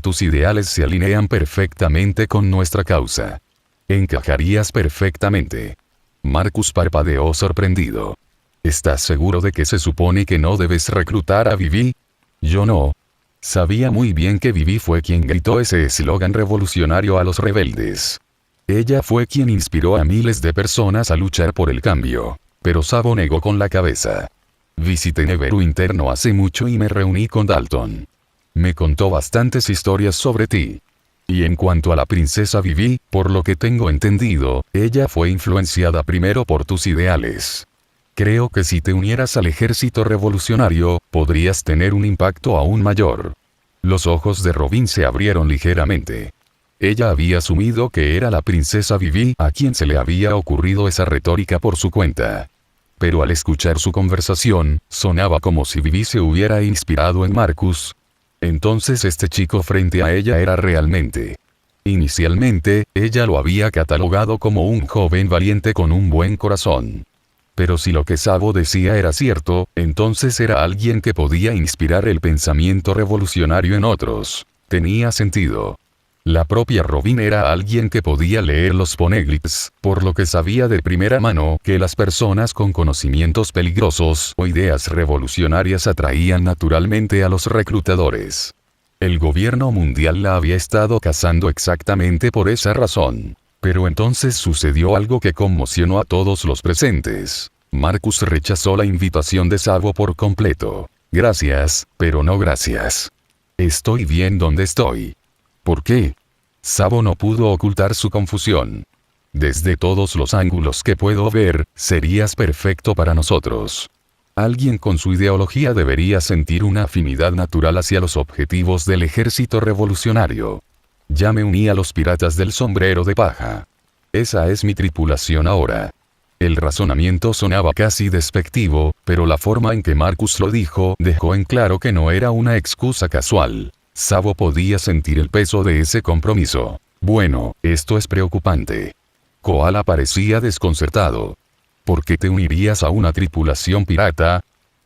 Tus ideales se alinean perfectamente con nuestra causa. Encajarías perfectamente. Marcus parpadeó sorprendido. ¿Estás seguro de que se supone que no debes reclutar a Vivi? Yo no. Sabía muy bien que Vivi fue quien gritó ese eslogan revolucionario a los rebeldes. Ella fue quien inspiró a miles de personas a luchar por el cambio. Pero Sabo negó con la cabeza. Visité Neverwinter hace mucho y me reuní con Dalton. Me contó bastantes historias sobre ti. Y en cuanto a la princesa Vivi, por lo que tengo entendido, ella fue influenciada primero por tus ideales. Creo que si te unieras al ejército revolucionario, podrías tener un impacto aún mayor. Los ojos de Robin se abrieron ligeramente. Ella había asumido que era la princesa Vivi a quien se le había ocurrido esa retórica por su cuenta. Pero al escuchar su conversación, sonaba como si Vivi se hubiera inspirado en Marcus. Entonces este chico frente a ella era realmente. Inicialmente, ella lo había catalogado como un joven valiente con un buen corazón. Pero si lo que Sabo decía era cierto, entonces era alguien que podía inspirar el pensamiento revolucionario en otros. Tenía sentido. La propia Robin era alguien que podía leer los poneglyphs, por lo que sabía de primera mano que las personas con conocimientos peligrosos o ideas revolucionarias atraían naturalmente a los reclutadores. El gobierno mundial la había estado cazando exactamente por esa razón. Pero entonces sucedió algo que conmocionó a todos los presentes. Marcus rechazó la invitación de Sabo por completo. Gracias, pero no gracias. Estoy bien donde estoy. ¿Por qué? Sabo no pudo ocultar su confusión. Desde todos los ángulos que puedo ver, serías perfecto para nosotros. Alguien con su ideología debería sentir una afinidad natural hacia los objetivos del ejército revolucionario. Ya me uní a los piratas del sombrero de paja. Esa es mi tripulación ahora. El razonamiento sonaba casi despectivo, pero la forma en que Marcus lo dijo dejó en claro que no era una excusa casual. Sabo podía sentir el peso de ese compromiso. Bueno, esto es preocupante. Koala parecía desconcertado. ¿Por qué te unirías a una tripulación pirata?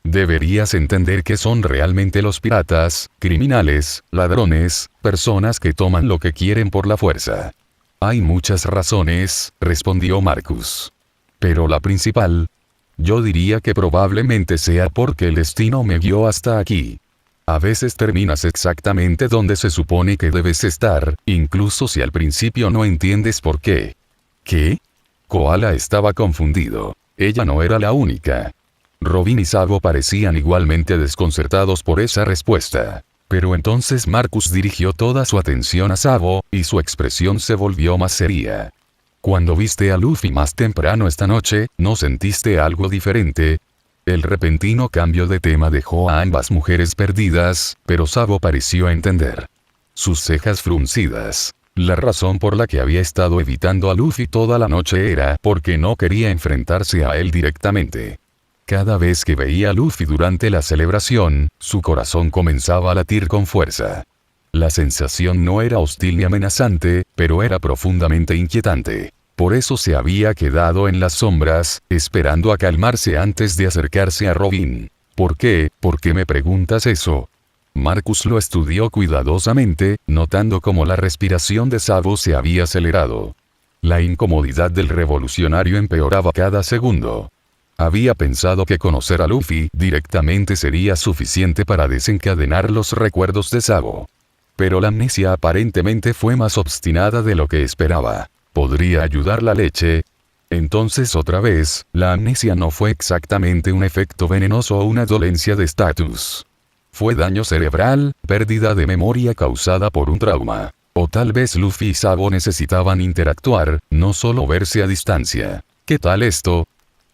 Deberías entender que son realmente los piratas, criminales, ladrones, personas que toman lo que quieren por la fuerza. Hay muchas razones, respondió Marcus. Pero la principal, yo diría que probablemente sea porque el destino me guió hasta aquí. A veces terminas exactamente donde se supone que debes estar, incluso si al principio no entiendes por qué. ¿Qué? Koala estaba confundido. Ella no era la única. Robin y Sabo parecían igualmente desconcertados por esa respuesta. Pero entonces Marcus dirigió toda su atención a Sabo, y su expresión se volvió más seria. Cuando viste a Luffy más temprano esta noche, ¿no sentiste algo diferente? El repentino cambio de tema dejó a ambas mujeres perdidas, pero Sabo pareció entender. Sus cejas fruncidas. La razón por la que había estado evitando a Luffy toda la noche era porque no quería enfrentarse a él directamente. Cada vez que veía a Luffy durante la celebración, su corazón comenzaba a latir con fuerza. La sensación no era hostil ni amenazante, pero era profundamente inquietante. Por eso se había quedado en las sombras, esperando a calmarse antes de acercarse a Robin. ¿Por qué? ¿Por qué me preguntas eso? Marcus lo estudió cuidadosamente, notando cómo la respiración de Sabo se había acelerado. La incomodidad del revolucionario empeoraba cada segundo. Había pensado que conocer a Luffy directamente sería suficiente para desencadenar los recuerdos de Sabo. Pero la amnesia aparentemente fue más obstinada de lo que esperaba. ¿Podría ayudar la leche? Entonces otra vez, la amnesia no fue exactamente un efecto venenoso o una dolencia de estatus. Fue daño cerebral, pérdida de memoria causada por un trauma. O tal vez Luffy y Sabo necesitaban interactuar, no solo verse a distancia. ¿Qué tal esto?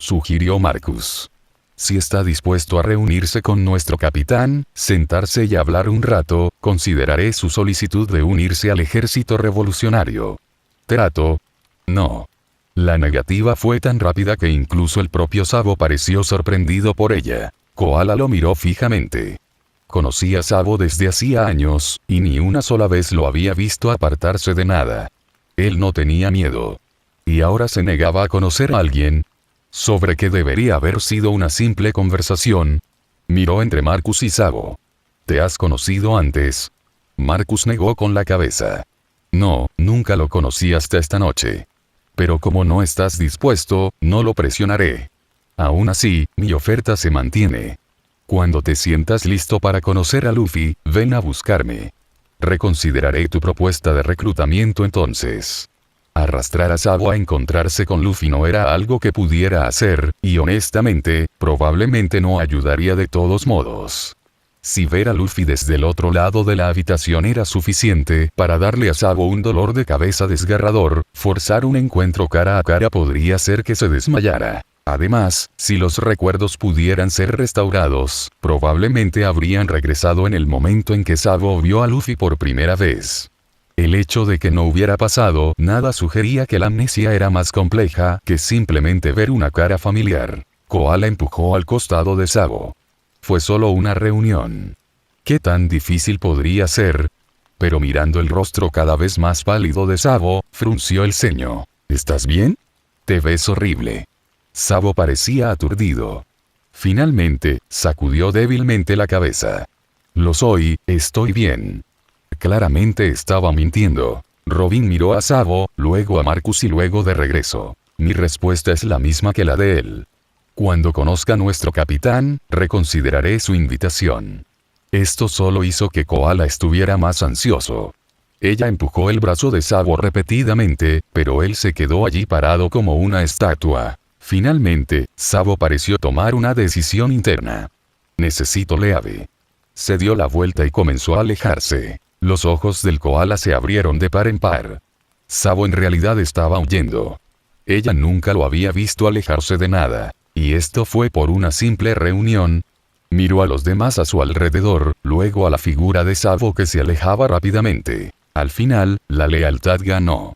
Sugirió Marcus. Si está dispuesto a reunirse con nuestro capitán, sentarse y hablar un rato, consideraré su solicitud de unirse al ejército revolucionario. ¿Trato? No. La negativa fue tan rápida que incluso el propio Sabo pareció sorprendido por ella. Koala lo miró fijamente. Conocía a Sabo desde hacía años, y ni una sola vez lo había visto apartarse de nada. Él no tenía miedo. Y ahora se negaba a conocer a alguien, sobre que debería haber sido una simple conversación. Miró entre Marcus y Sabo. ¿Te has conocido antes? Marcus negó con la cabeza. No, nunca lo conocí hasta esta noche. Pero como no estás dispuesto, no lo presionaré. Aún así, mi oferta se mantiene. Cuando te sientas listo para conocer a Luffy, ven a buscarme. Reconsideraré tu propuesta de reclutamiento entonces. Arrastrar a Sabo a encontrarse con Luffy no era algo que pudiera hacer, y honestamente, probablemente no ayudaría de todos modos. Si ver a Luffy desde el otro lado de la habitación era suficiente para darle a Sabo un dolor de cabeza desgarrador, forzar un encuentro cara a cara podría hacer que se desmayara. Además, si los recuerdos pudieran ser restaurados, probablemente habrían regresado en el momento en que Sabo vio a Luffy por primera vez. El hecho de que no hubiera pasado nada sugería que la amnesia era más compleja que simplemente ver una cara familiar. Koala empujó al costado de Sabo. Fue solo una reunión. ¿Qué tan difícil podría ser? Pero mirando el rostro cada vez más pálido de Sabo, frunció el ceño. ¿Estás bien? Te ves horrible. Sabo parecía aturdido. Finalmente, sacudió débilmente la cabeza. Lo soy, estoy bien. Claramente estaba mintiendo. Robin miró a Sabo, luego a Marcus y luego de regreso. Mi respuesta es la misma que la de él. Cuando conozca a nuestro capitán, reconsideraré su invitación. Esto solo hizo que Koala estuviera más ansioso. Ella empujó el brazo de Sabo repetidamente, pero él se quedó allí parado como una estatua. Finalmente, Sabo pareció tomar una decisión interna. Necesito Leave. Se dio la vuelta y comenzó a alejarse. Los ojos del koala se abrieron de par en par. Sabo en realidad estaba huyendo. Ella nunca lo había visto alejarse de nada. Y esto fue por una simple reunión. Miró a los demás a su alrededor, luego a la figura de Sabo que se alejaba rápidamente. Al final, la lealtad ganó.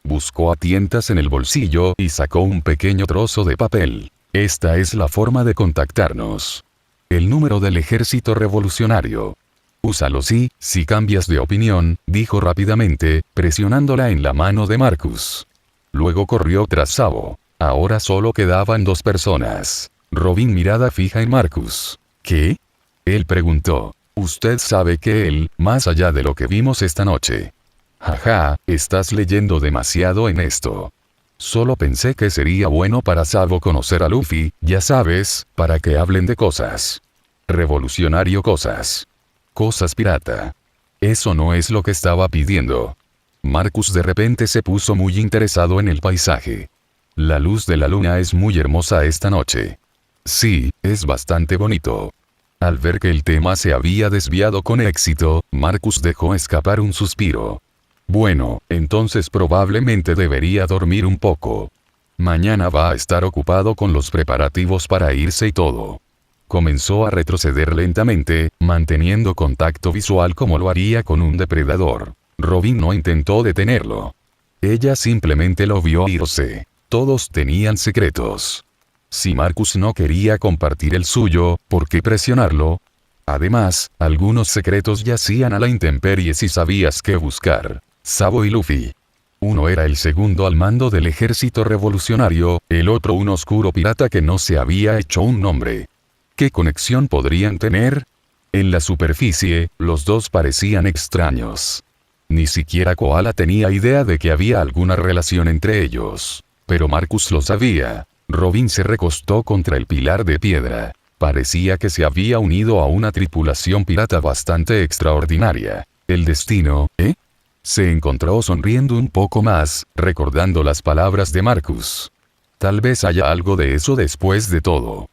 Buscó a tientas en el bolsillo y sacó un pequeño trozo de papel. Esta es la forma de contactarnos. El número del ejército revolucionario. Úsalo si cambias de opinión, dijo rápidamente, presionándola en la mano de Marcus. Luego corrió tras Sabo. Ahora solo quedaban dos personas. Robin mirada fija en Marcus. ¿Qué? Él preguntó. Usted sabe que él, más allá de lo que vimos esta noche. Jaja, estás leyendo demasiado en esto. Solo pensé que sería bueno para Sabo conocer a Luffy, ya sabes, para que hablen de cosas. Revolucionario cosas. Cosas pirata. Eso no es lo que estaba pidiendo. Marcus de repente se puso muy interesado en el paisaje. La luz de la luna es muy hermosa esta noche. Sí, es bastante bonito. Al ver que el tema se había desviado con éxito, Marcus dejó escapar un suspiro. Bueno, entonces probablemente debería dormir un poco. Mañana va a estar ocupado con los preparativos para irse y todo. Comenzó a retroceder lentamente, manteniendo contacto visual como lo haría con un depredador. Robin no intentó detenerlo. Ella simplemente lo vio irse. Todos tenían secretos. Si Marcus no quería compartir el suyo, ¿por qué presionarlo? Además, algunos secretos yacían a la intemperie si sabías qué buscar. Sabo y Luffy. Uno era el segundo al mando del ejército revolucionario, el otro un oscuro pirata que no se había hecho un nombre. ¿Qué conexión podrían tener? En la superficie, los dos parecían extraños. Ni siquiera Koala tenía idea de que había alguna relación entre ellos. Pero Marcus lo sabía. Robin se recostó contra el pilar de piedra. Parecía que se había unido a una tripulación pirata bastante extraordinaria. El destino, ¿eh? Se encontró sonriendo un poco más, recordando las palabras de Marcus. Tal vez haya algo de eso después de todo.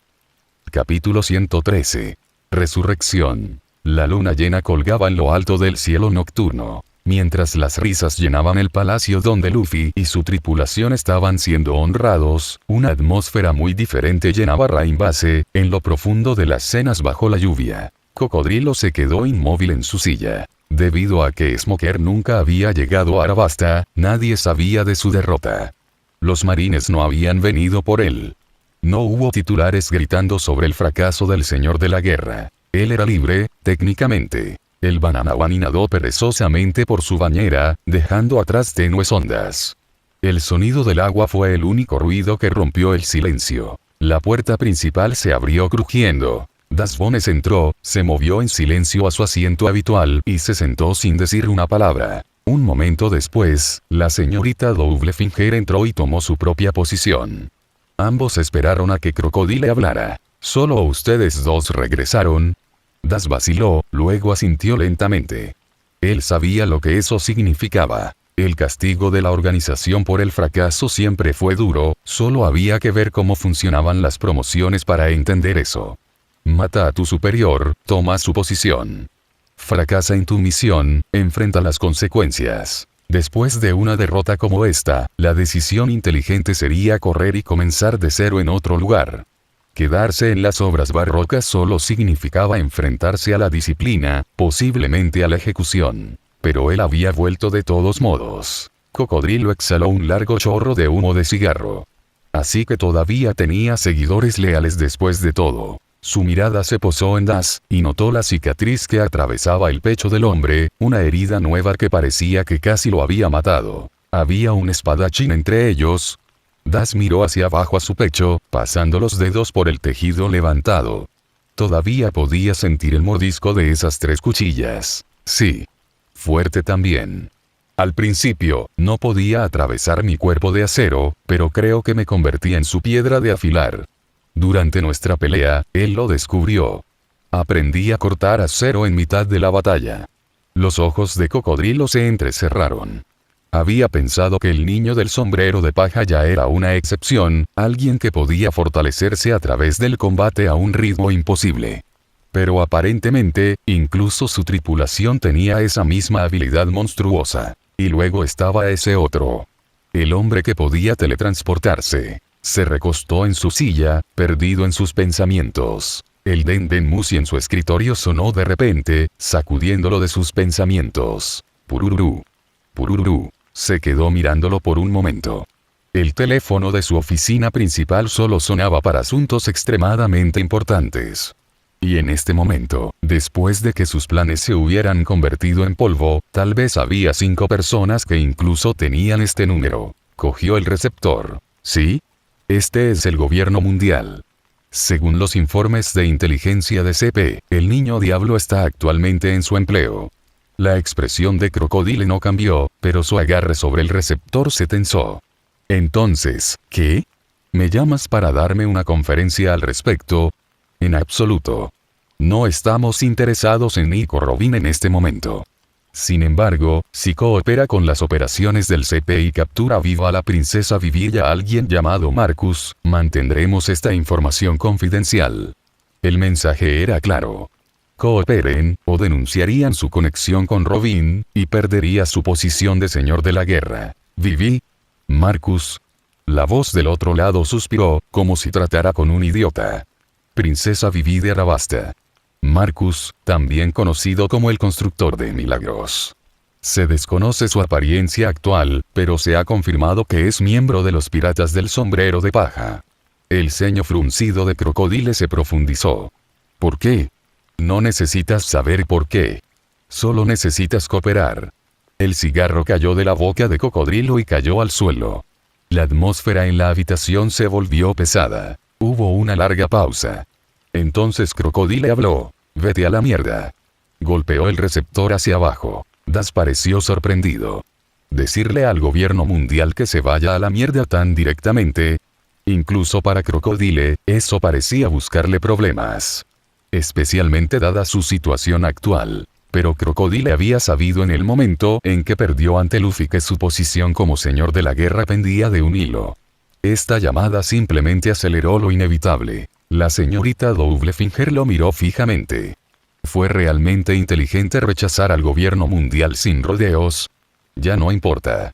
Capítulo 113. Resurrección. La luna llena colgaba en lo alto del cielo nocturno. Mientras las risas llenaban el palacio donde Luffy y su tripulación estaban siendo honrados, una atmósfera muy diferente llenaba Rain Base, en lo profundo de las cenas bajo la lluvia. Cocodrilo se quedó inmóvil en su silla. Debido a que Smoker nunca había llegado a Arabasta, nadie sabía de su derrota. Los marines no habían venido por él. No hubo titulares gritando sobre el fracaso del señor de la guerra. Él era libre, técnicamente. El Bananawan nadó perezosamente por su bañera, dejando atrás tenues ondas. El sonido del agua fue el único ruido que rompió el silencio. La puerta principal se abrió crujiendo. Das Bones entró, se movió en silencio a su asiento habitual y se sentó sin decir una palabra. Un momento después, la señorita Doublefinger entró y tomó su propia posición. Ambos esperaron a que Crocodile hablara. ¿Solo ustedes dos regresaron? Das vaciló, luego asintió lentamente. Él sabía lo que eso significaba. El castigo de la organización por el fracaso siempre fue duro, solo había que ver cómo funcionaban las promociones para entender eso. Mata a tu superior, toma su posición. Fracasa en tu misión, enfrenta las consecuencias. Después de una derrota como esta, la decisión inteligente sería correr y comenzar de cero en otro lugar. Quedarse en las obras barrocas solo significaba enfrentarse a la disciplina, posiblemente a la ejecución. Pero él había vuelto de todos modos. Cocodrilo exhaló un largo chorro de humo de cigarro. Así que todavía tenía seguidores leales después de todo. Su mirada se posó en Das, y notó la cicatriz que atravesaba el pecho del hombre, una herida nueva que parecía que casi lo había matado. Había un espadachín entre ellos. Das miró hacia abajo a su pecho, pasando los dedos por el tejido levantado. Todavía podía sentir el mordisco de esas 3 cuchillas. Sí. Fuerte también. Al principio, no podía atravesar mi cuerpo de acero, pero creo que me convertí en su piedra de afilar. Durante nuestra pelea, él lo descubrió. Aprendí a cortar acero en mitad de la batalla. Los ojos de Cocodrilo se entrecerraron. Había pensado que el niño del sombrero de paja ya era una excepción, alguien que podía fortalecerse a través del combate a un ritmo imposible. Pero aparentemente, incluso su tripulación tenía esa misma habilidad monstruosa. Y luego estaba ese otro. El hombre que podía teletransportarse. Se recostó en su silla, perdido en sus pensamientos. El Dendenmusi en su escritorio sonó de repente, sacudiéndolo de sus pensamientos. Pururú. Pururú. Se quedó mirándolo por un momento. El teléfono de su oficina principal solo sonaba para asuntos extremadamente importantes. Y en este momento, después de que sus planes se hubieran convertido en polvo, tal vez había 5 personas que incluso tenían este número. Cogió el receptor. ¿Sí? Este es el gobierno mundial. Según los informes de inteligencia de CP, el niño diablo está actualmente en su empleo. La expresión de Crocodile no cambió, pero su agarre sobre el receptor se tensó. Entonces, ¿qué? ¿Me llamas para darme una conferencia al respecto? En absoluto. No estamos interesados en Nico Robin en este momento. Sin embargo, si coopera con las operaciones del CP y captura viva a la princesa Vivi y a alguien llamado Marcus, mantendremos esta información confidencial. El mensaje era claro. Cooperen, o denunciarían su conexión con Robin, y perdería su posición de señor de la guerra. Vivi. Marcus. La voz del otro lado suspiró, como si tratara con un idiota. Princesa Vivi de Arabasta. Marcus, también conocido como el constructor de milagros. Se desconoce su apariencia actual, pero se ha confirmado que es miembro de los piratas del sombrero de paja. El ceño fruncido de Crocodile se profundizó. ¿Por qué? No necesitas saber por qué. Solo necesitas cooperar. El cigarro cayó de la boca de Cocodrilo y cayó al suelo. La atmósfera en la habitación se volvió pesada. Hubo una larga pausa. Entonces Crocodile habló. Vete a la mierda. Golpeó el receptor hacia abajo. Das pareció sorprendido. Decirle al gobierno mundial que se vaya a la mierda tan directamente. Incluso para Crocodile, eso parecía buscarle problemas. Especialmente dada su situación actual. Pero Crocodile había sabido en el momento en que perdió ante Luffy que su posición como señor de la guerra pendía de un hilo. Esta llamada simplemente aceleró lo inevitable. La señorita Doublefinger lo miró fijamente. ¿Fue realmente inteligente rechazar al gobierno mundial sin rodeos? Ya no importa.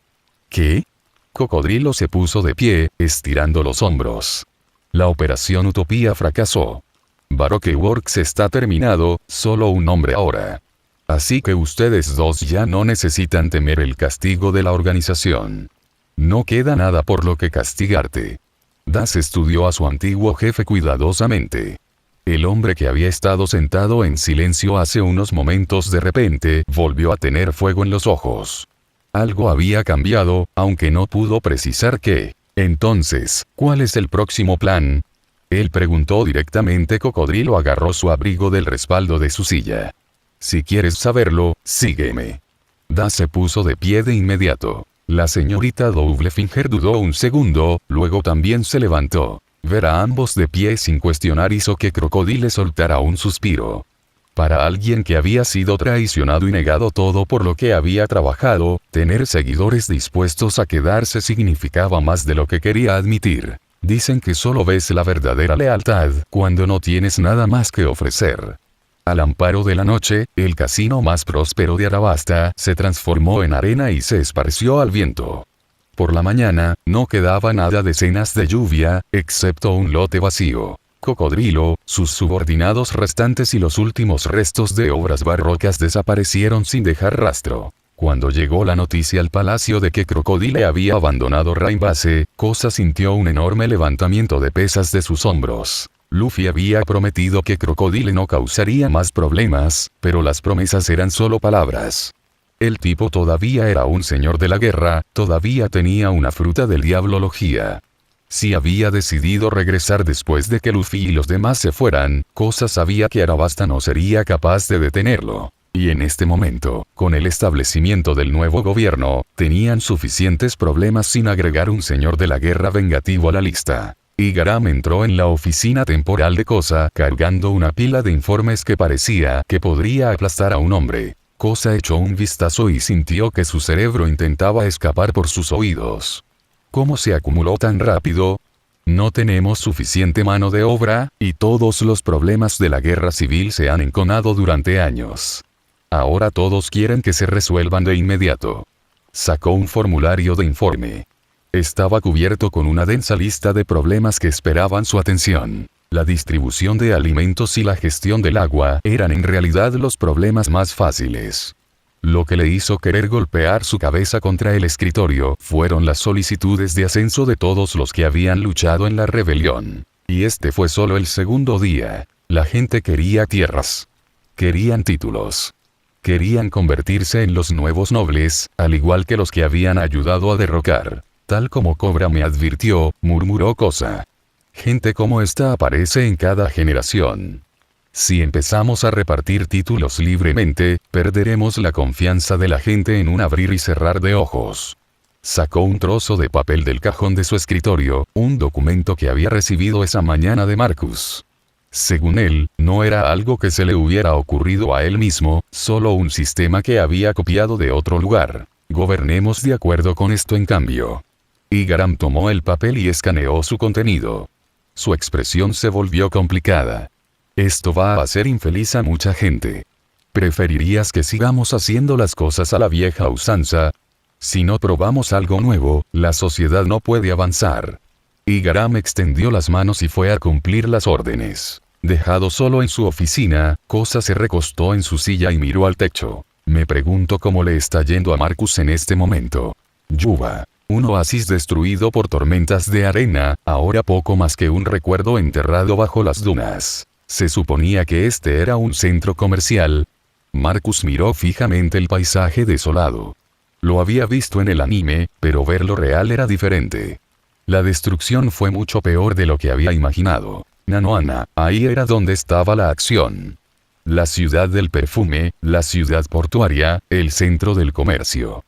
¿Qué? Cocodrilo se puso de pie, estirando los hombros. La operación Utopía fracasó. Baroque Works está terminado, solo un hombre ahora. Así que ustedes dos ya no necesitan temer el castigo de la organización. No queda nada por lo que castigarte. Das estudió a su antiguo jefe cuidadosamente. El hombre que había estado sentado en silencio hace unos momentos de repente volvió a tener fuego en los ojos. Algo había cambiado, aunque no pudo precisar qué. Entonces, ¿cuál es el próximo plan? Él preguntó directamente. Cocodrilo agarró su abrigo del respaldo de su silla. Si quieres saberlo, sígueme. Das se puso de pie de inmediato. La señorita Doublefinger dudó un segundo, luego también se levantó. Ver a ambos de pie sin cuestionar hizo que Crocodile soltara un suspiro. Para alguien que había sido traicionado y negado todo por lo que había trabajado, tener seguidores dispuestos a quedarse significaba más de lo que quería admitir. Dicen que solo ves la verdadera lealtad cuando no tienes nada más que ofrecer. Al amparo de la noche, el casino más próspero de Arabasta se transformó en arena y se esparció al viento. Por la mañana, no quedaba nada de cenas de lluvia, excepto un lote vacío. Cocodrilo, sus subordinados restantes y los últimos restos de obras barrocas desaparecieron sin dejar rastro. Cuando llegó la noticia al palacio de que Crocodile había abandonado Raimbase, Koza sintió un enorme levantamiento de pesas de sus hombros. Luffy había prometido que Crocodile no causaría más problemas, pero las promesas eran solo palabras. El tipo todavía era un señor de la guerra, todavía tenía una fruta del diablología. Si había decidido regresar después de que Luffy y los demás se fueran, Koza sabía que Arabasta no sería capaz de detenerlo. Y en este momento, con el establecimiento del nuevo gobierno, tenían suficientes problemas sin agregar un señor de la guerra vengativo a la lista. Y Garam entró en la oficina temporal de Koza cargando una pila de informes que parecía que podría aplastar a un hombre. Koza echó un vistazo y sintió que su cerebro intentaba escapar por sus oídos. ¿Cómo se acumuló tan rápido? No tenemos suficiente mano de obra, y todos los problemas de la guerra civil se han enconado durante años. Ahora todos quieren que se resuelvan de inmediato. Sacó un formulario de informe. Estaba cubierto con una densa lista de problemas que esperaban su atención. La distribución de alimentos y la gestión del agua eran en realidad los problemas más fáciles. Lo que le hizo querer golpear su cabeza contra el escritorio fueron las solicitudes de ascenso de todos los que habían luchado en la rebelión. Y este fue solo el segundo día. La gente quería tierras. Querían títulos. Querían convertirse en los nuevos nobles, al igual que los que habían ayudado a derrocar. Tal como Cobra me advirtió, murmuró Koza. Gente como esta aparece en cada generación. Si empezamos a repartir títulos libremente, perderemos la confianza de la gente en un abrir y cerrar de ojos. Sacó un trozo de papel del cajón de su escritorio, un documento que había recibido esa mañana de Marcus. Según él, no era algo que se le hubiera ocurrido a él mismo, solo un sistema que había copiado de otro lugar. Gobernemos de acuerdo con esto en cambio. Y Garam tomó el papel y escaneó su contenido. Su expresión se volvió complicada. Esto va a hacer infeliz a mucha gente. ¿Preferirías que sigamos haciendo las cosas a la vieja usanza? Si no probamos algo nuevo, la sociedad no puede avanzar. Y Garam extendió las manos y fue a cumplir las órdenes. Dejado solo en su oficina, Koza se recostó en su silla y miró al techo. Me pregunto cómo le está yendo a Marcus en este momento. Yuba. Un oasis destruido por tormentas de arena, ahora poco más que un recuerdo enterrado bajo las dunas. Se suponía que este era un centro comercial. Marcus miró fijamente el paisaje desolado. Lo había visto en el anime, pero verlo real era diferente. La destrucción fue mucho peor de lo que había imaginado. Nanohana, ahí era donde estaba la acción. La ciudad del perfume, la ciudad portuaria, el centro del comercio.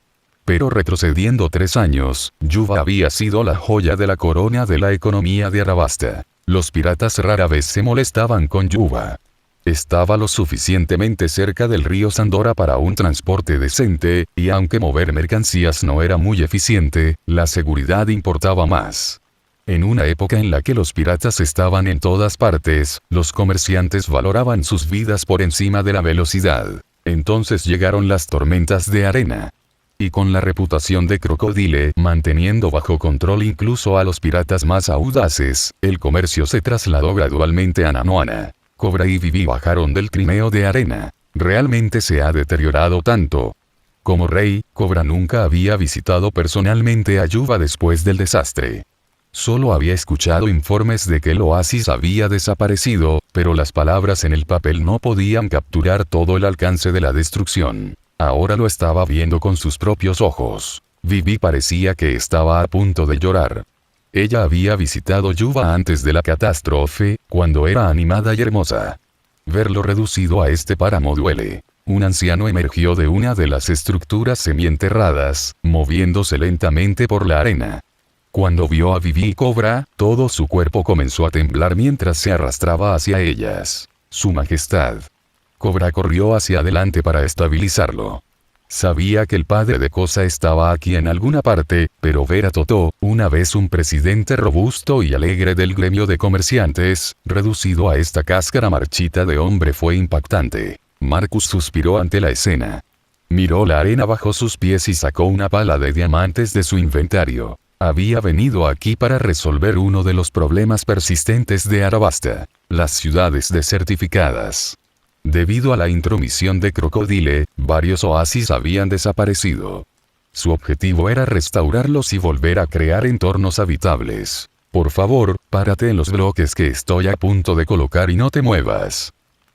Pero retrocediendo 3 años, Yuba había sido la joya de la corona de la economía de Arabasta. Los piratas rara vez se molestaban con Yuba. Estaba lo suficientemente cerca del río Sandora para un transporte decente, y aunque mover mercancías no era muy eficiente, la seguridad importaba más. En una época en la que los piratas estaban en todas partes, los comerciantes valoraban sus vidas por encima de la velocidad. Entonces llegaron las tormentas de arena. Y con la reputación de Crocodile manteniendo bajo control incluso a los piratas más audaces, el comercio se trasladó gradualmente a Nanohana. Cobra y Vivi bajaron del trineo de arena. Realmente se ha deteriorado tanto. Como rey, Cobra nunca había visitado personalmente a Yuba después del desastre. Solo había escuchado informes de que el oasis había desaparecido, pero las palabras en el papel no podían capturar todo el alcance de la destrucción. Ahora lo estaba viendo con sus propios ojos. Vivi parecía que estaba a punto de llorar. Ella había visitado Yuba antes de la catástrofe, cuando era animada y hermosa. Verlo reducido a este páramo duele. un anciano emergió de una de las estructuras semienterradas, moviéndose lentamente por la arena. Cuando vio a Vivi y Cobra, todo su cuerpo comenzó a temblar mientras se arrastraba hacia ellas. Su Majestad. Cobra corrió hacia adelante para estabilizarlo. Sabía que el padre de Koza estaba aquí en alguna parte, pero ver a Totó, una vez un presidente robusto y alegre del gremio de comerciantes, reducido a esta cáscara marchita de hombre fue impactante. Marcus suspiró ante la escena. Miró la arena bajo sus pies y sacó una pala de diamantes de su inventario. Había venido aquí para resolver uno de los problemas persistentes de Arabasta: las ciudades desertificadas. Debido a la intromisión de Crocodile, varios oasis habían desaparecido. Su objetivo era restaurarlos y volver a crear entornos habitables. Por favor, párate en los bloques que estoy a punto de colocar y no te muevas.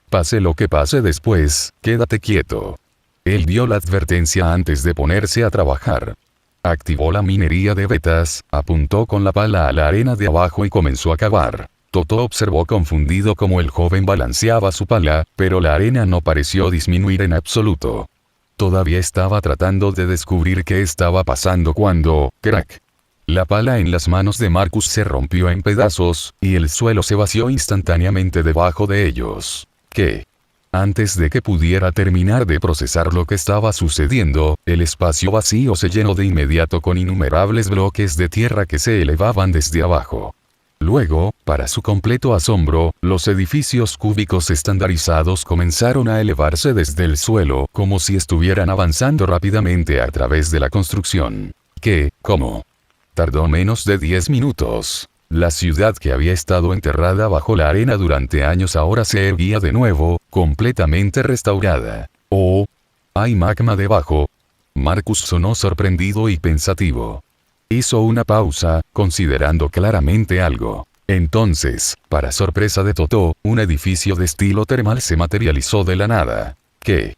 Pase lo que pase después, quédate quieto. Él dio la advertencia antes de ponerse a trabajar. Activó la minería de vetas, apuntó con la pala a la arena de abajo y comenzó a cavar. Totó observó confundido cómo el joven balanceaba su pala, pero la arena no pareció disminuir en absoluto. Todavía estaba tratando de descubrir qué estaba pasando cuando, crack. La pala en las manos de Marcus se rompió en pedazos, y el suelo se vació instantáneamente debajo de ellos. ¿Qué? Antes de que pudiera terminar de procesar lo que estaba sucediendo, el espacio vacío se llenó de inmediato con innumerables bloques de tierra que se elevaban desde abajo. Luego, para su completo asombro, los edificios cúbicos estandarizados comenzaron a elevarse desde el suelo como si estuvieran avanzando rápidamente a través de la construcción. ¿Qué? ¿Cómo? Tardó menos de 10 minutos. La ciudad que había estado enterrada bajo la arena durante años ahora se erguía de nuevo, completamente restaurada. ¡Oh! ¿Hay magma debajo? Marcus sonó sorprendido y pensativo. Hizo una pausa, considerando claramente algo. Entonces, para sorpresa de Totó, un edificio de estilo termal se materializó de la nada. ¿Qué?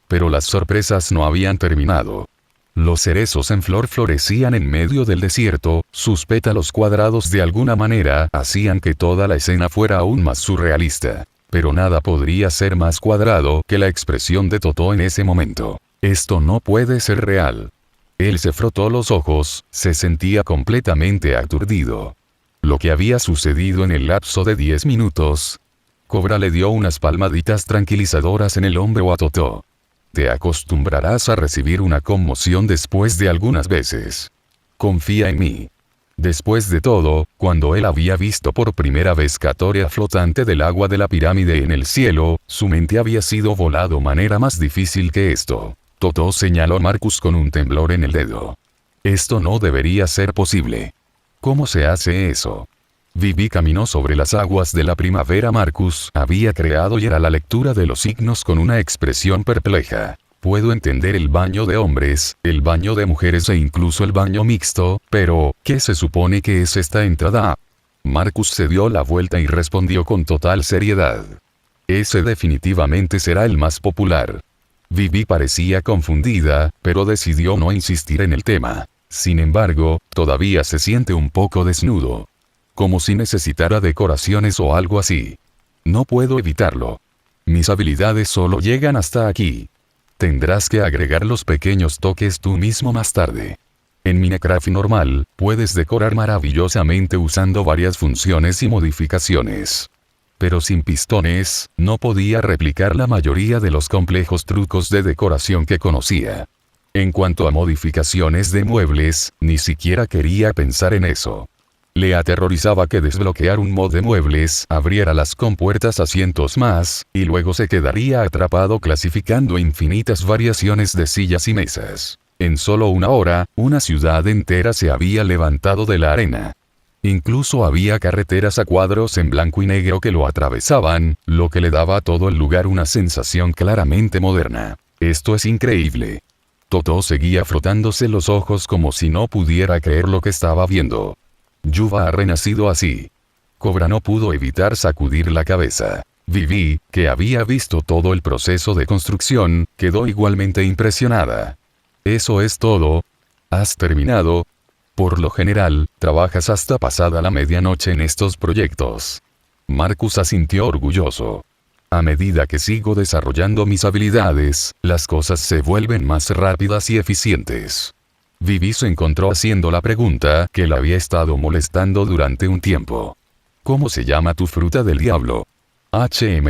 Pero las sorpresas no habían terminado. Los cerezos en flor florecían en medio del desierto, sus pétalos cuadrados de alguna manera hacían que toda la escena fuera aún más surrealista. Pero nada podría ser más cuadrado que la expresión de Totó en ese momento. Esto no puede ser real. Él se frotó los ojos, se sentía completamente aturdido. Lo que había sucedido en el lapso de 10 minutos. Cobra le dio unas palmaditas tranquilizadoras en el hombro a Totó. Te acostumbrarás a recibir una conmoción después de algunas veces. Confía en mí. Después de todo, cuando él había visto por primera vez Katoria flotante del agua de la pirámide en el cielo, su mente había sido volado de manera más difícil que esto. Totó señaló a Marcus con un temblor en el dedo. Esto no debería ser posible. ¿Cómo se hace eso? Vivi caminó sobre las aguas de la primavera. Marcus había creado y era la lectura de los signos con una expresión perpleja. Puedo entender el baño de hombres, el baño de mujeres e incluso el baño mixto, pero, ¿qué se supone que es esta entrada? Marcus se dio la vuelta y respondió con total seriedad. Ese definitivamente será el más popular. Vivi parecía confundida, pero decidió no insistir en el tema. Sin embargo, todavía se siente un poco desnudo. Como si necesitara decoraciones o algo así. No puedo evitarlo. Mis habilidades solo llegan hasta aquí. Tendrás que agregar los pequeños toques tú mismo más tarde. En Minecraft normal, puedes decorar maravillosamente usando varias funciones y modificaciones. Pero sin pistones, no podía replicar la mayoría de los complejos trucos de decoración que conocía. En cuanto a modificaciones de muebles, ni siquiera quería pensar en eso. Le aterrorizaba que desbloquear un mod de muebles abriera las compuertas a cientos más, y luego se quedaría atrapado clasificando infinitas variaciones de sillas y mesas. En solo una hora, una ciudad entera se había levantado de la arena. Incluso había carreteras a cuadros en blanco y negro que lo atravesaban, lo que le daba a todo el lugar una sensación claramente moderna. Esto es increíble. Totó seguía frotándose los ojos como si no pudiera creer lo que estaba viendo. Yuba ha renacido así. Cobra no pudo evitar sacudir la cabeza. Vivi, que había visto todo el proceso de construcción, quedó igualmente impresionada. ¿Eso es todo? ¿Has terminado? Por lo general, trabajas hasta pasada la medianoche en estos proyectos. Marcus asintió orgulloso. A medida que sigo desarrollando mis habilidades, las cosas se vuelven más rápidas y eficientes. Vivi se encontró haciendo la pregunta que la había estado molestando durante un tiempo. ¿Cómo se llama tu fruta del diablo?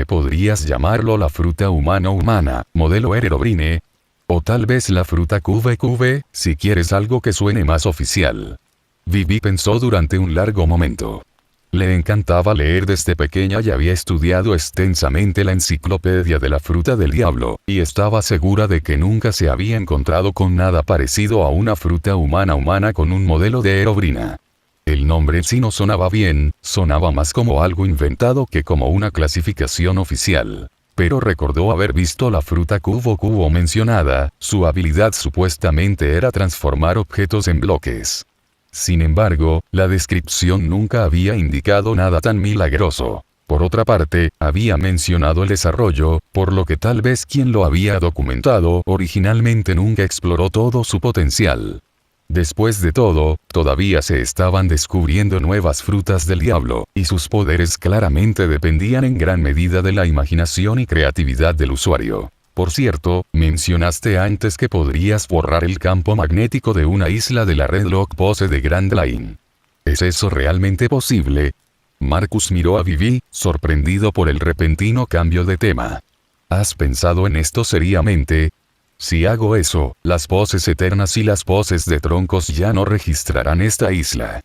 ¿Podrías llamarlo la fruta humana, modelo Herobrine? O tal vez la fruta QV, si quieres algo que suene más oficial. Vivi pensó durante un largo momento. Le encantaba leer desde pequeña y había estudiado extensamente la enciclopedia de la fruta del diablo, y estaba segura de que nunca se había encontrado con nada parecido a una fruta humana con un modelo de Herobrina. El nombre sí no sonaba bien, sonaba más como algo inventado que como una clasificación oficial. Pero recordó haber visto la fruta cubo mencionada, su habilidad supuestamente era transformar objetos en bloques. Sin embargo, la descripción nunca había indicado nada tan milagroso. Por otra parte, había mencionado el desarrollo, por lo que tal vez quien lo había documentado originalmente nunca exploró todo su potencial. Después de todo, todavía se estaban descubriendo nuevas frutas del diablo, y sus poderes claramente dependían en gran medida de la imaginación y creatividad del usuario. Por cierto, mencionaste antes que podrías borrar el campo magnético de una isla de la red Lock Pose de Grand Line. ¿Es eso realmente posible? Marcus miró a Vivi, sorprendido por el repentino cambio de tema. ¿Has pensado en esto seriamente? Si hago eso, las poses eternas y las poses de troncos ya no registrarán esta isla.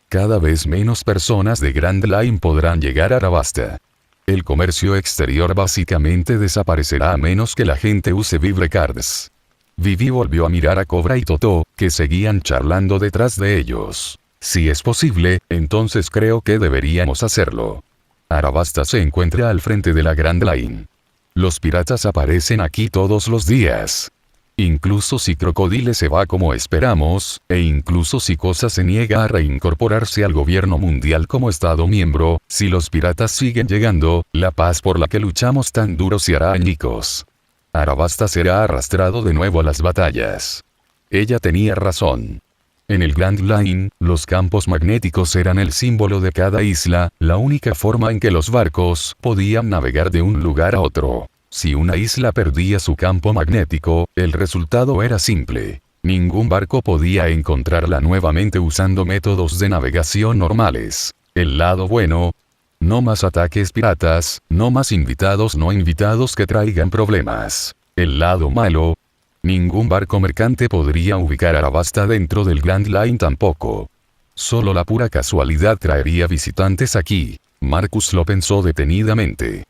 Cada vez menos personas de Grand Line podrán llegar a Arabasta. El comercio exterior básicamente desaparecerá a menos que la gente use Vibrecards. Vivi volvió a mirar a Cobra y Totó, que seguían charlando detrás de ellos. Si es posible, entonces creo que deberíamos hacerlo. Arabasta se encuentra al frente de la Grand Line. Los piratas aparecen aquí todos los días. Incluso si Crocodile se va como esperamos, e incluso si Cosa se niega a reincorporarse al gobierno mundial como Estado miembro, si los piratas siguen llegando, la paz por la que luchamos tan duro se hará añicos. Arabasta será arrastrado de nuevo a las batallas. Ella tenía razón. En el Grand Line, los campos magnéticos eran el símbolo de cada isla, la única forma en que los barcos podían navegar de un lugar a otro. Si una isla perdía su campo magnético, el resultado era simple. Ningún barco podía encontrarla nuevamente usando métodos de navegación normales. El lado bueno: no más ataques piratas, no más invitados no invitados que traigan problemas. El lado malo: ningún barco mercante podría ubicar Arabasta dentro del Grand Line tampoco. Solo la pura casualidad traería visitantes aquí. Marcus lo pensó detenidamente.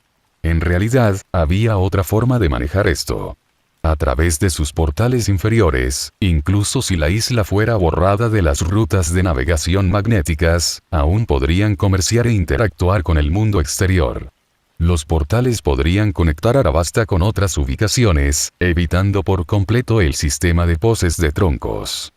En realidad, había otra forma de manejar esto. A través de sus portales inferiores, incluso si la isla fuera borrada de las rutas de navegación magnéticas, aún podrían comerciar e interactuar con el mundo exterior. Los portales podrían conectar Arabasta con otras ubicaciones, evitando por completo el sistema de poses de troncos.